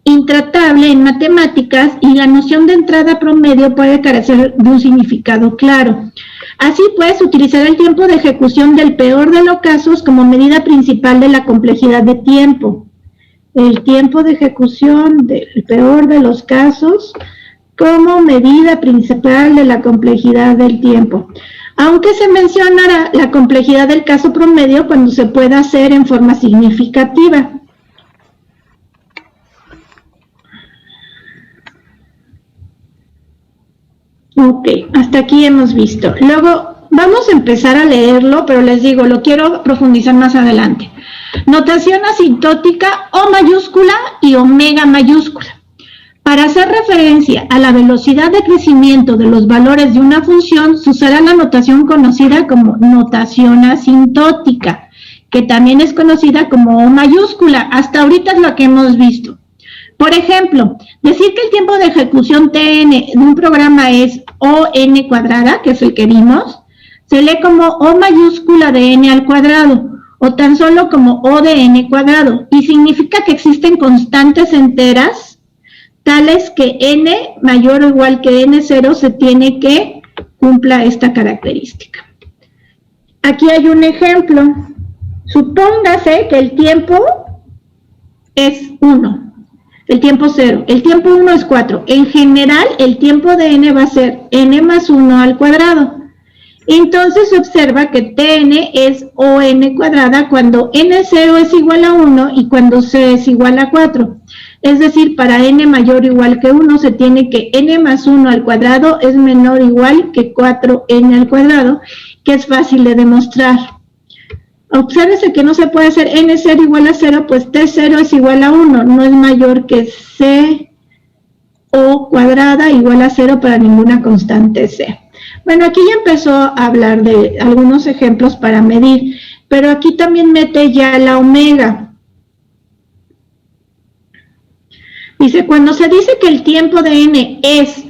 intratable en matemáticas y la noción de entrada promedio puede carecer de un significado claro. Así pues, utilizar el tiempo de ejecución del peor de los casos como medida principal de la complejidad de tiempo. El tiempo de ejecución del peor de los casos como medida principal de la complejidad del tiempo. Aunque se mencionará la complejidad del caso promedio cuando se pueda hacer en forma significativa. Ok, hasta aquí hemos visto. Luego vamos a empezar a leerlo, pero les digo, lo quiero profundizar más adelante. Notación asintótica O mayúscula y omega mayúscula. Para hacer referencia a la velocidad de crecimiento de los valores de una función, se usará la notación conocida como notación asintótica, que también es conocida como O mayúscula. Hasta ahorita es lo que hemos visto. Por ejemplo, decir que el tiempo de ejecución Tn de un programa es ON cuadrada, que es el que vimos, se lee como O mayúscula de n al cuadrado, o tan solo como O de n cuadrado, y significa que existen constantes enteras, tales que n mayor o igual que n0 se tiene que cumpla esta característica. Aquí hay un ejemplo. Supóngase que el tiempo es 1. El tiempo 0, el tiempo 1 es 4. En general, el tiempo de n va a ser n más 1 al cuadrado. Entonces se observa que Tn es ON cuadrada cuando n0 es igual a 1 y cuando c es igual a 4. Es decir, para n mayor o igual que 1 se tiene que n más 1 al cuadrado es menor o igual que 4n al cuadrado, que es fácil de demostrar. Obsérvese que no se puede hacer n0 igual a 0, pues t0 es igual a 1, no es mayor que c o cuadrada igual a 0 para ninguna constante c. Bueno, aquí ya empezó a hablar de algunos ejemplos para medir, pero aquí también mete ya la omega. Dice, cuando se dice que el tiempo de n es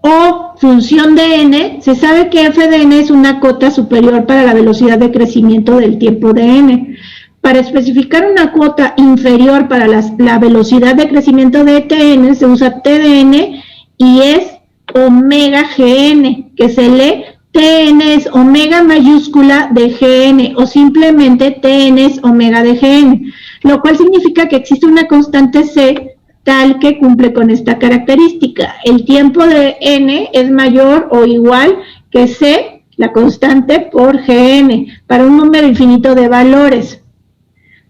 O función de n, se sabe que f de n es una cota superior para la velocidad de crecimiento del tiempo de n. Para especificar una cuota inferior para la velocidad de crecimiento de Tn, se usa T de n y es omega Gn, que se lee Tn es omega mayúscula de Gn, o simplemente Tn es omega de Gn, lo cual significa que existe una constante c tal que cumple con esta característica. El tiempo de n es mayor o igual que c, la constante, por Gn, para un número infinito de valores.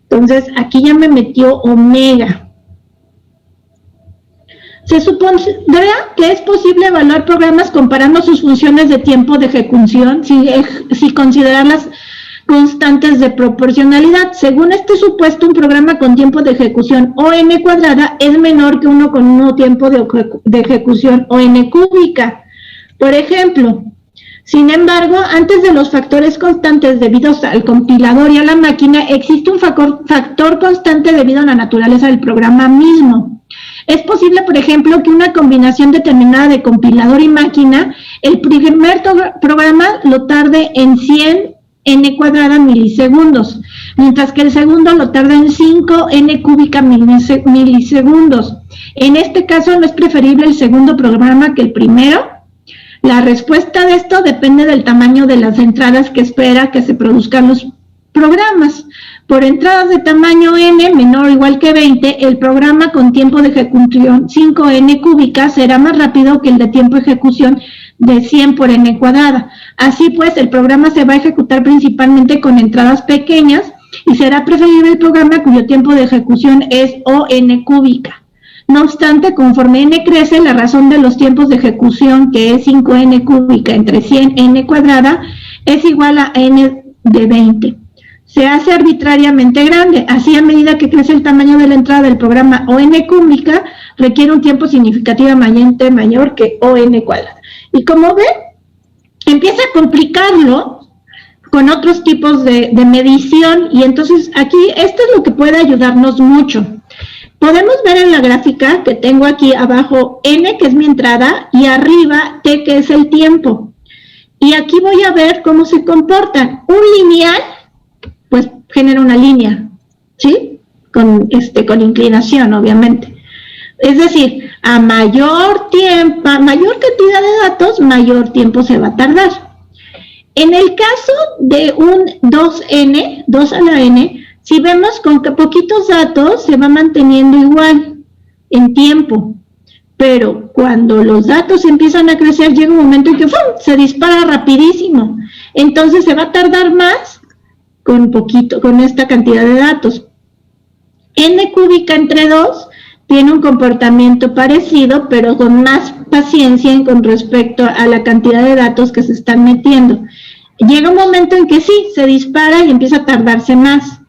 Entonces, aquí ya me metió omega. Se supondrá que es posible evaluar programas comparando sus funciones de tiempo de ejecución si considerar las constantes de proporcionalidad. Según este supuesto, un programa con tiempo de ejecución ON cuadrada es menor que uno con un tiempo de ejecución ON cúbica. Por ejemplo, sin embargo, antes de los factores constantes debidos al compilador y a la máquina, existe un factor constante debido a la naturaleza del programa mismo. Es posible, por ejemplo, que una combinación determinada de compilador y máquina, el primer programa lo tarde en 100 n cuadrada milisegundos, mientras que el segundo lo tarda en 5 n cúbica milisegundos. En este caso, ¿no es preferible el segundo programa que el primero? La respuesta de esto depende del tamaño de las entradas que espera que se produzcan los programas. Por entradas de tamaño n menor o igual que 20, el programa con tiempo de ejecución 5n cúbica será más rápido que el de tiempo de ejecución de 100 por n cuadrada. Así pues, el programa se va a ejecutar principalmente con entradas pequeñas y será preferible el programa cuyo tiempo de ejecución es ON cúbica. No obstante, conforme n crece, la razón de los tiempos de ejecución, que es 5n cúbica entre 100n cuadrada, es igual a n de 20. se hace arbitrariamente grande. Así, a medida que crece el tamaño de la entrada del programa ON cúbica, requiere un tiempo significativamente mayor que ON cuadrada. Y como ven, empieza a complicarlo con otros tipos de medición, y entonces aquí esto es lo que puede ayudarnos mucho. Podemos ver en la gráfica que tengo aquí abajo N, que es mi entrada, y arriba T, que es el tiempo. Y aquí voy a ver cómo se comportan. Un lineal, pues genera una línea, ¿sí? Con inclinación, obviamente. Es decir, a mayor tiempo, a mayor cantidad de datos, mayor tiempo se va a tardar. En el caso de un 2n, 2 a la n, si vemos con que poquitos datos se va manteniendo igual en tiempo, pero cuando los datos empiezan a crecer llega un momento en que ¡fum!, se dispara rapidísimo, entonces se va a tardar más con esta cantidad de datos. N cúbica entre 2 tiene un comportamiento parecido, pero con más paciencia con respecto a la cantidad de datos que se están metiendo. Llega un momento en que sí, se dispara y empieza a tardarse más.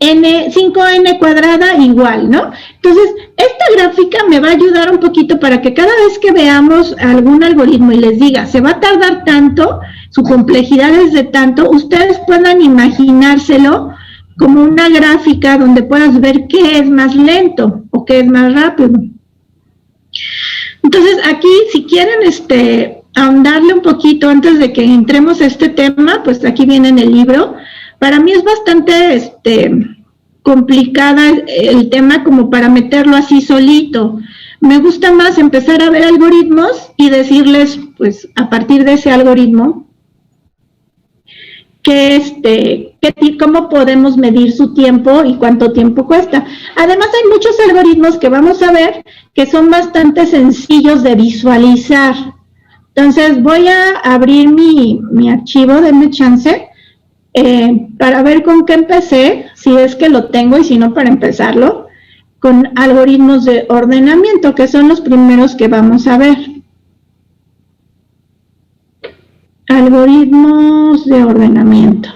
5n cuadrada igual, ¿no? Entonces, esta gráfica me va a ayudar un poquito para que cada vez que veamos algún algoritmo y les diga, se va a tardar tanto, su complejidad es de tanto, ustedes puedan imaginárselo como una gráfica donde puedas ver qué es más lento o qué es más rápido. Entonces, aquí, si quieren ahondarle un poquito antes de que entremos a este tema, pues aquí viene en el libro. Para mí es bastante complicada el tema como para meterlo así solito. Me gusta más empezar a ver algoritmos y decirles, pues, a partir de ese algoritmo, cómo podemos medir su tiempo y cuánto tiempo cuesta. Además, hay muchos algoritmos que vamos a ver que son bastante sencillos de visualizar. Entonces, voy a abrir mi archivo, denme chance, para ver con qué empecé, si es que lo tengo y si no, para empezarlo, con algoritmos de ordenamiento, que son los primeros que vamos a ver. Algoritmos de ordenamiento.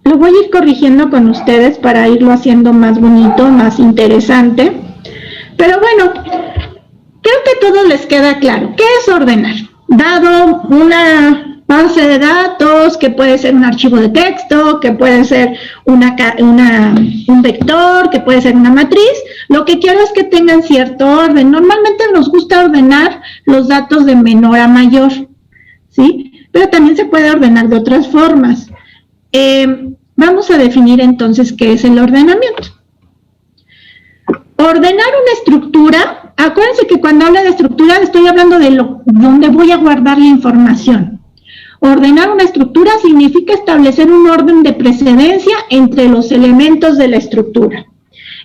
Lo voy a ir corrigiendo con ustedes para irlo haciendo más bonito, más interesante. Pero bueno, creo que a todos les queda claro. ¿Qué es ordenar? Dado una base de datos, que puede ser un archivo de texto, que puede ser un vector, que puede ser una matriz, lo que quiero es que tengan cierto orden. Normalmente nos gusta ordenar los datos de menor a mayor, ¿sí? Pero también se puede ordenar de otras formas. Vamos a definir entonces qué es el ordenamiento. Ordenar una estructura, acuérdense que cuando hablo de estructura estoy hablando de donde voy a guardar la información. Ordenar una estructura significa establecer un orden de precedencia entre los elementos de la estructura.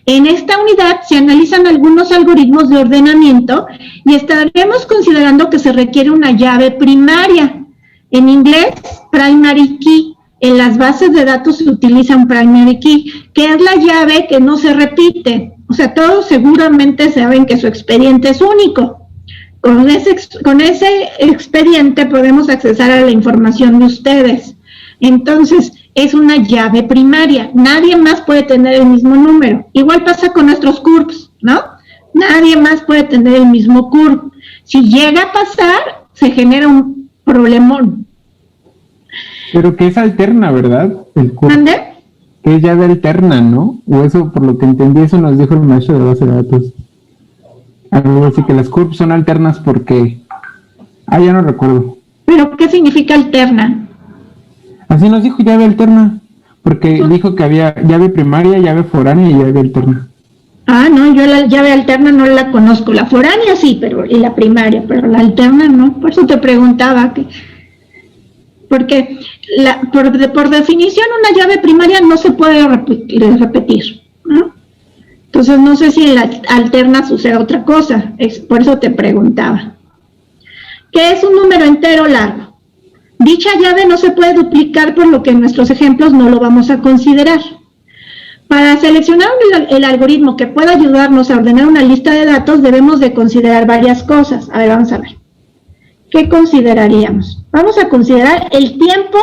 En esta unidad se analizan algunos algoritmos de ordenamiento y estaremos considerando que se requiere una llave primaria. En inglés, primary key. En las bases de datos se utiliza un primary key, que es la llave que no se repite. O sea, todos seguramente saben que su expediente es único. Con ese expediente podemos accesar a la información de ustedes. Entonces, es una llave primaria. Nadie más puede tener el mismo número. Igual pasa con nuestros CURPs, ¿no? Nadie más puede tener el mismo CURP. Si llega a pasar, se genera un problemón. Pero que es alterna, ¿verdad? El CURP. ¿Dónde? Que es llave alterna, ¿no? O eso, por lo que entendí, eso nos dijo el maestro de base de datos. Algo así, que las CURPs son alternas porque... ya no recuerdo. ¿Pero qué significa alterna? Así nos dijo llave alterna, porque dijo que había llave primaria, llave foránea y llave alterna. No, yo la llave alterna no la conozco. La foránea sí, y la primaria, pero la alterna no. Por eso te preguntaba. Porque por definición una llave primaria no se puede repetir, ¿no? Entonces no sé si en la alterna sucede otra cosa, por eso te preguntaba. ¿Qué es un número entero largo? Dicha llave no se puede duplicar, por lo que en nuestros ejemplos no lo vamos a considerar. Para seleccionar el algoritmo que pueda ayudarnos a ordenar una lista de datos, debemos de considerar varias cosas. A ver, vamos a ver. ¿Qué consideraríamos? Vamos a considerar el tiempo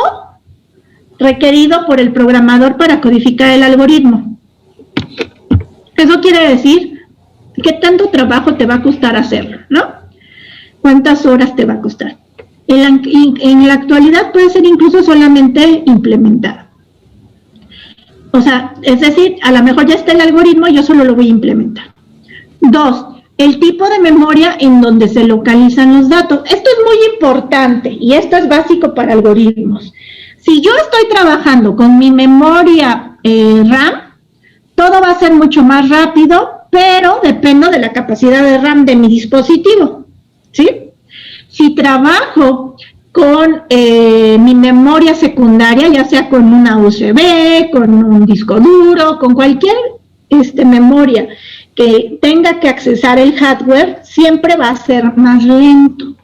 requerido por el programador para codificar el algoritmo. Eso quiere decir qué tanto trabajo te va a costar hacerlo, ¿no? ¿Cuántas horas te va a costar? En la actualidad puede ser incluso solamente implementado. O sea, es decir, a lo mejor ya está el algoritmo, yo solo lo voy a implementar. 2, el tipo de memoria en donde se localizan los datos. Esto es muy importante y esto es básico para algoritmos. Si yo estoy trabajando con mi memoria RAM, todo va a ser mucho más rápido, pero dependo de la capacidad de RAM de mi dispositivo, ¿sí? Si trabajo con mi memoria secundaria, ya sea con una USB, con un disco duro, con cualquier memoria que tenga que accesar el hardware, siempre va a ser más lento.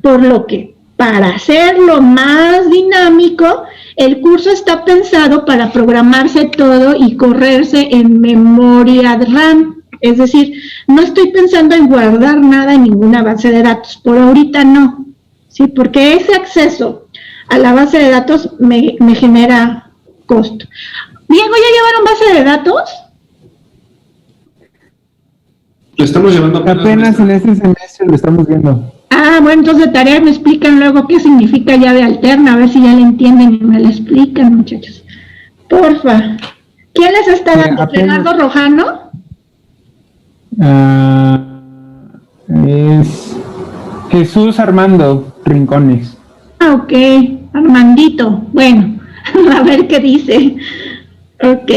Por lo que, para hacerlo más dinámico, el curso está pensado para programarse todo y correrse en memoria RAM. Es decir, no estoy pensando en guardar nada en ninguna base de datos, por ahorita no, ¿sí? Porque ese acceso a la base de datos me genera costo. Diego, ¿ya llevaron base de datos? Lo estamos llevando apenas en este semestre lo estamos viendo. Ah, bueno, entonces de tarea me explican luego qué significa llave alterna, a ver si ya le entienden y me la explican, muchachos. Porfa. ¿Quién les está dando? ¿Leonardo Rojano? Es Jesús Armando Rincones. Ah, ok, Armandito. Bueno, a ver qué dice. Ok.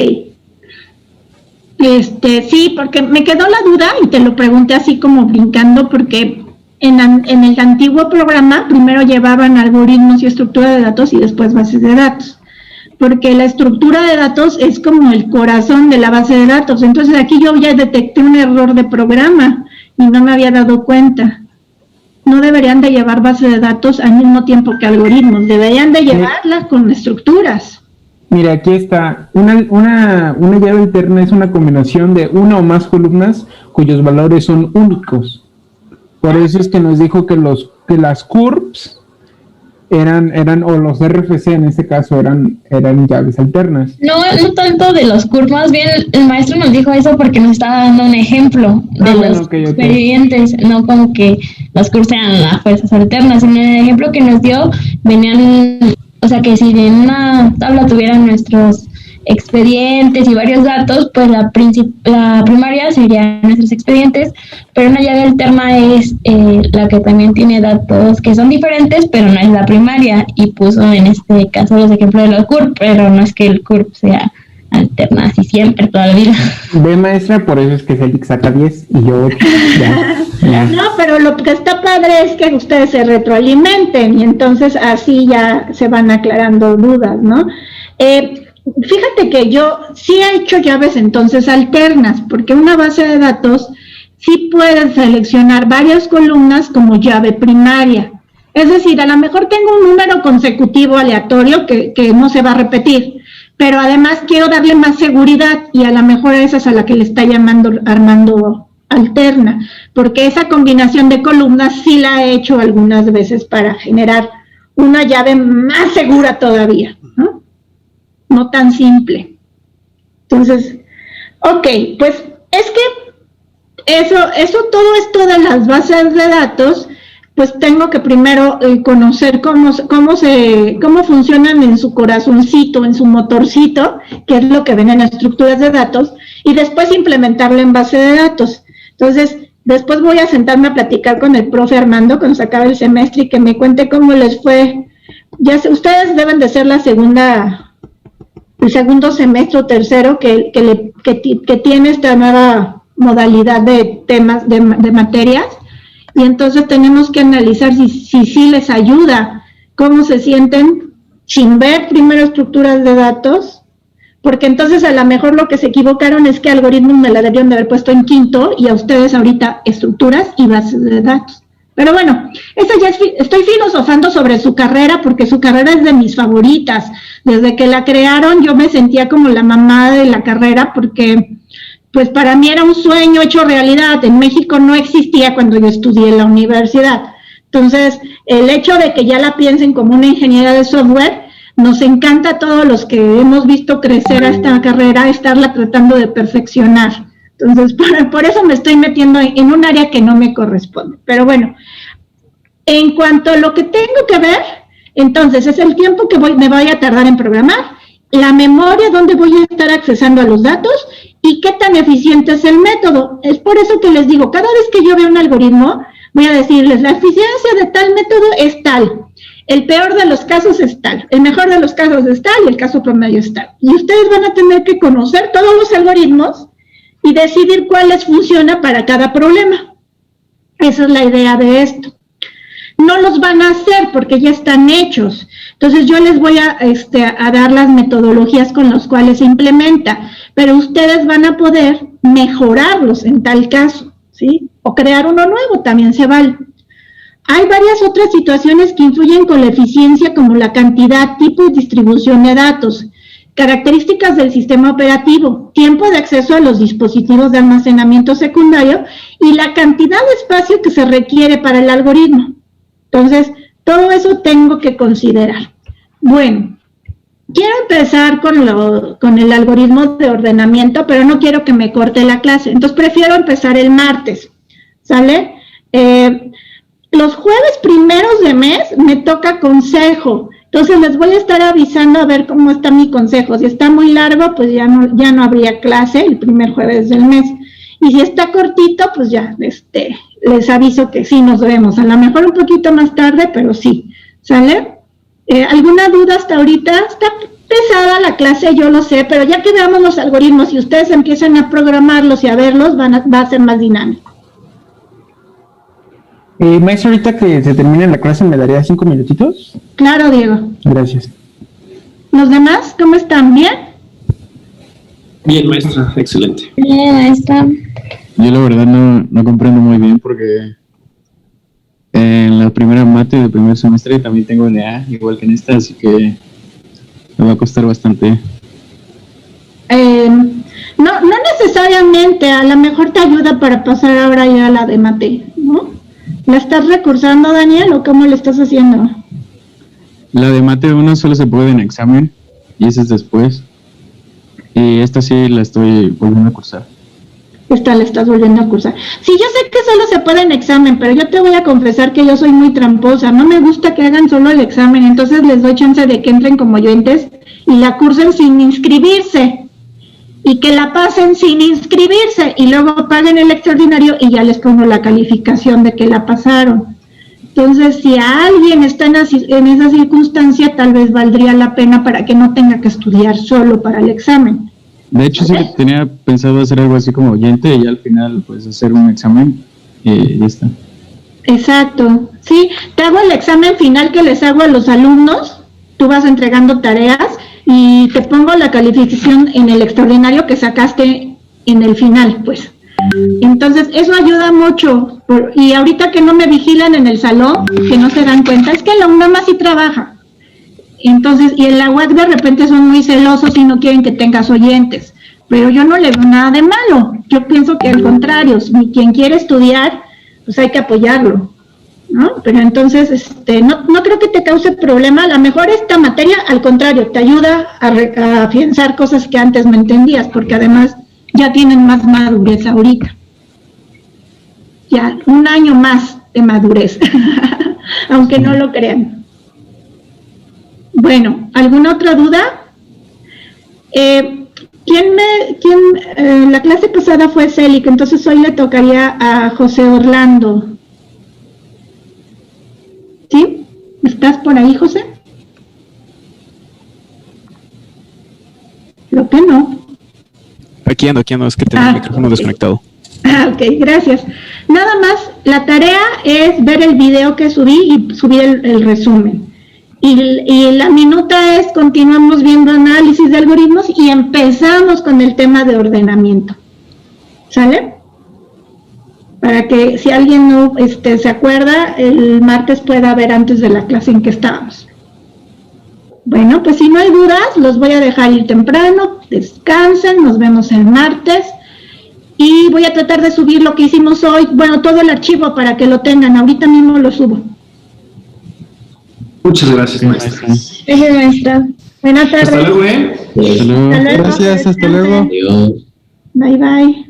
Sí, porque me quedó la duda y te lo pregunté así como brincando, porque en el antiguo programa primero llevaban algoritmos y estructura de datos y después bases de datos, porque la estructura de datos es como el corazón de la base de datos. Entonces aquí yo ya detecté un error de programa y no me había dado cuenta. No deberían de llevar base de datos al mismo tiempo que algoritmos, deberían de llevarlas con estructuras. Mira, aquí está, una llave alterna es una combinación de una o más columnas cuyos valores son únicos. Por eso es que nos dijo que las CURPS eran, o los RFC en este caso, eran llaves alternas. No tanto de los CURPS, más bien el maestro nos dijo eso porque nos estaba dando un ejemplo de los expedientes, no como que los CURPS sean las fuerzas alternas, sino el ejemplo que nos dio, venían, o sea que si en una tabla tuvieran nuestros expedientes y varios datos, pues la primaria serían nuestros expedientes, pero una llave alterna es la que también tiene datos que son diferentes, pero no es la primaria, y puso en este caso los ejemplos de los CURP, pero no es que el CURP sea alterna así siempre, toda la vida. Ve, maestra, por eso es que Félix saca 10 y yo 8. Ya. No, pero lo que está padre es que ustedes se retroalimenten y entonces así ya se van aclarando dudas, ¿no? Fíjate que yo sí he hecho llaves entonces alternas, porque una base de datos sí puede seleccionar varias columnas como llave primaria. Es decir, a lo mejor tengo un número consecutivo aleatorio que no se va a repetir, pero además quiero darle más seguridad y a lo mejor esa es a la que le está llamando Armando alterna, porque esa combinación de columnas sí la he hecho algunas veces para generar una llave más segura todavía, ¿no? No tan simple. Entonces, ok, pues es que eso todo esto de las bases de datos, pues tengo que primero conocer cómo funcionan en su corazoncito, en su motorcito, que es lo que ven en las estructuras de datos, y después implementarlo en base de datos. Entonces, después voy a sentarme a platicar con el profe Armando cuando se acabe el semestre y que me cuente cómo les fue. Ya sé, ustedes deben de ser el segundo semestre o tercero que tiene esta nueva modalidad de temas, de materias, y entonces tenemos que analizar si les ayuda, cómo se sienten sin ver primero estructuras de datos, porque entonces a lo mejor lo que se equivocaron es que algoritmos me la debieron de haber puesto en quinto y a ustedes ahorita estructuras y bases de datos. Pero bueno, eso ya estoy filosofando sobre su carrera porque su carrera es de mis favoritas. Desde que la crearon yo me sentía como la mamá de la carrera porque pues para mí era un sueño hecho realidad. En México no existía cuando yo estudié en la universidad. Entonces, el hecho de que ya la piensen como una ingeniera de software, nos encanta a todos los que hemos visto crecer a esta carrera, estarla tratando de perfeccionar. Entonces, por eso me estoy metiendo en un área que no me corresponde. Pero bueno, en cuanto a lo que tengo que ver, entonces es el tiempo que me voy a tardar en programar, la memoria donde voy a estar accesando a los datos y qué tan eficiente es el método. Es por eso que les digo, cada vez que yo veo un algoritmo, voy a decirles, la eficiencia de tal método es tal, el peor de los casos es tal, el mejor de los casos es tal y el caso promedio es tal. Y ustedes van a tener que conocer todos los algoritmos y decidir cuál les funciona para cada problema. Esa es la idea de esto. No los van a hacer porque ya están hechos. Entonces yo les voy a dar las metodologías con las cuales se implementa, pero ustedes van a poder mejorarlos en tal caso, ¿sí? O crear uno nuevo, también se vale. Hay varias otras situaciones que influyen con la eficiencia, como la cantidad, tipo y distribución de datos, características del sistema operativo, tiempo de acceso a los dispositivos de almacenamiento secundario y la cantidad de espacio que se requiere para el algoritmo. Entonces, todo eso tengo que considerar. Bueno, quiero empezar con el algoritmo de ordenamiento, pero no quiero que me corte la clase, entonces prefiero empezar el martes, ¿sale? Los jueves primeros de mes me toca consejo, entonces les voy a estar avisando a ver cómo está mi consejo. Si está muy largo, pues ya no habría clase el primer jueves del mes. Y si está cortito, pues ya les aviso que sí nos vemos. A lo mejor un poquito más tarde, pero sí. ¿Sale? ¿Alguna duda hasta ahorita? Está pesada la clase, yo lo sé, pero ya que veamos los algoritmos y ustedes empiezan a programarlos y a verlos, va a ser más dinámico. Maestro, ahorita que se termine la clase, ¿me daría 5 minutitos? Claro, Diego. Gracias. ¿Los demás cómo están? ¿Bien? Bien, maestra, excelente. Bien, maestra. Yo la verdad no comprendo muy bien porque en la primera mate del primer semestre también tengo NA, igual que en esta, así que me va a costar bastante. No necesariamente, a lo mejor te ayuda para pasar ahora ya a la de mate, ¿no? ¿La estás recursando, Daniel, o cómo lo estás haciendo? La de mate 1 solo se puede en examen y esa es después. Y esta sí la estoy volviendo a cursar. Esta la estás volviendo a cursar. Sí, yo sé que solo se puede en examen, pero yo te voy a confesar que yo soy muy tramposa. No me gusta que hagan solo el examen, entonces les doy chance de que entren como oyentes y la cursen sin inscribirse. Y que la pasen sin inscribirse y luego paguen el extraordinario y ya les pongo la calificación de que la pasaron. Entonces, si a alguien está en esa circunstancia, tal vez valdría la pena para que no tenga que estudiar solo para el examen. De hecho, sí tenía pensado hacer algo así como oyente y al final pues hacer un examen y ya está. Exacto, sí, te hago el examen final que les hago a los alumnos, tú vas entregando tareas y te pongo la calificación en el extraordinario que sacaste en el final, pues. Entonces, eso ayuda mucho, y ahorita que no me vigilan en el salón, que no se dan cuenta, es que la UNAM sí trabaja. Entonces, y en la web de repente son muy celosos y no quieren que tengas oyentes, pero yo no le veo nada de malo, yo pienso que al contrario, quien quiere estudiar, pues hay que apoyarlo, ¿no? Pero entonces, no creo que te cause problema. A lo mejor esta materia, al contrario, te ayuda a afianzar cosas que antes no entendías, porque además ya tienen más madurez ahorita. Ya, un año más de madurez, aunque no lo crean. Bueno, ¿alguna otra duda? La clase pasada fue Célico, entonces hoy le tocaría a José Orlando. ¿Sí? ¿Estás por ahí, José? Creo que no. Aquí ando, es que tengo el micrófono desconectado. Ok, gracias. Nada más, la tarea es ver el video que subí y subir el resumen. Y la minuta es, continuamos viendo análisis de algoritmos y empezamos con el tema de ordenamiento. ¿Sale? Para que si alguien no se acuerda, el martes pueda ver antes de la clase en que estábamos. Bueno, pues si no hay dudas, los voy a dejar ir temprano, descansen, nos vemos el martes. Y voy a tratar de subir lo que hicimos hoy, bueno, todo el archivo para que lo tengan, ahorita mismo lo subo, Muchas gracias, maestra. Gracias, maestra. Buenas tardes. Hasta luego, Hasta luego. Hasta luego. Gracias, hasta luego. Adiós. Bye, bye.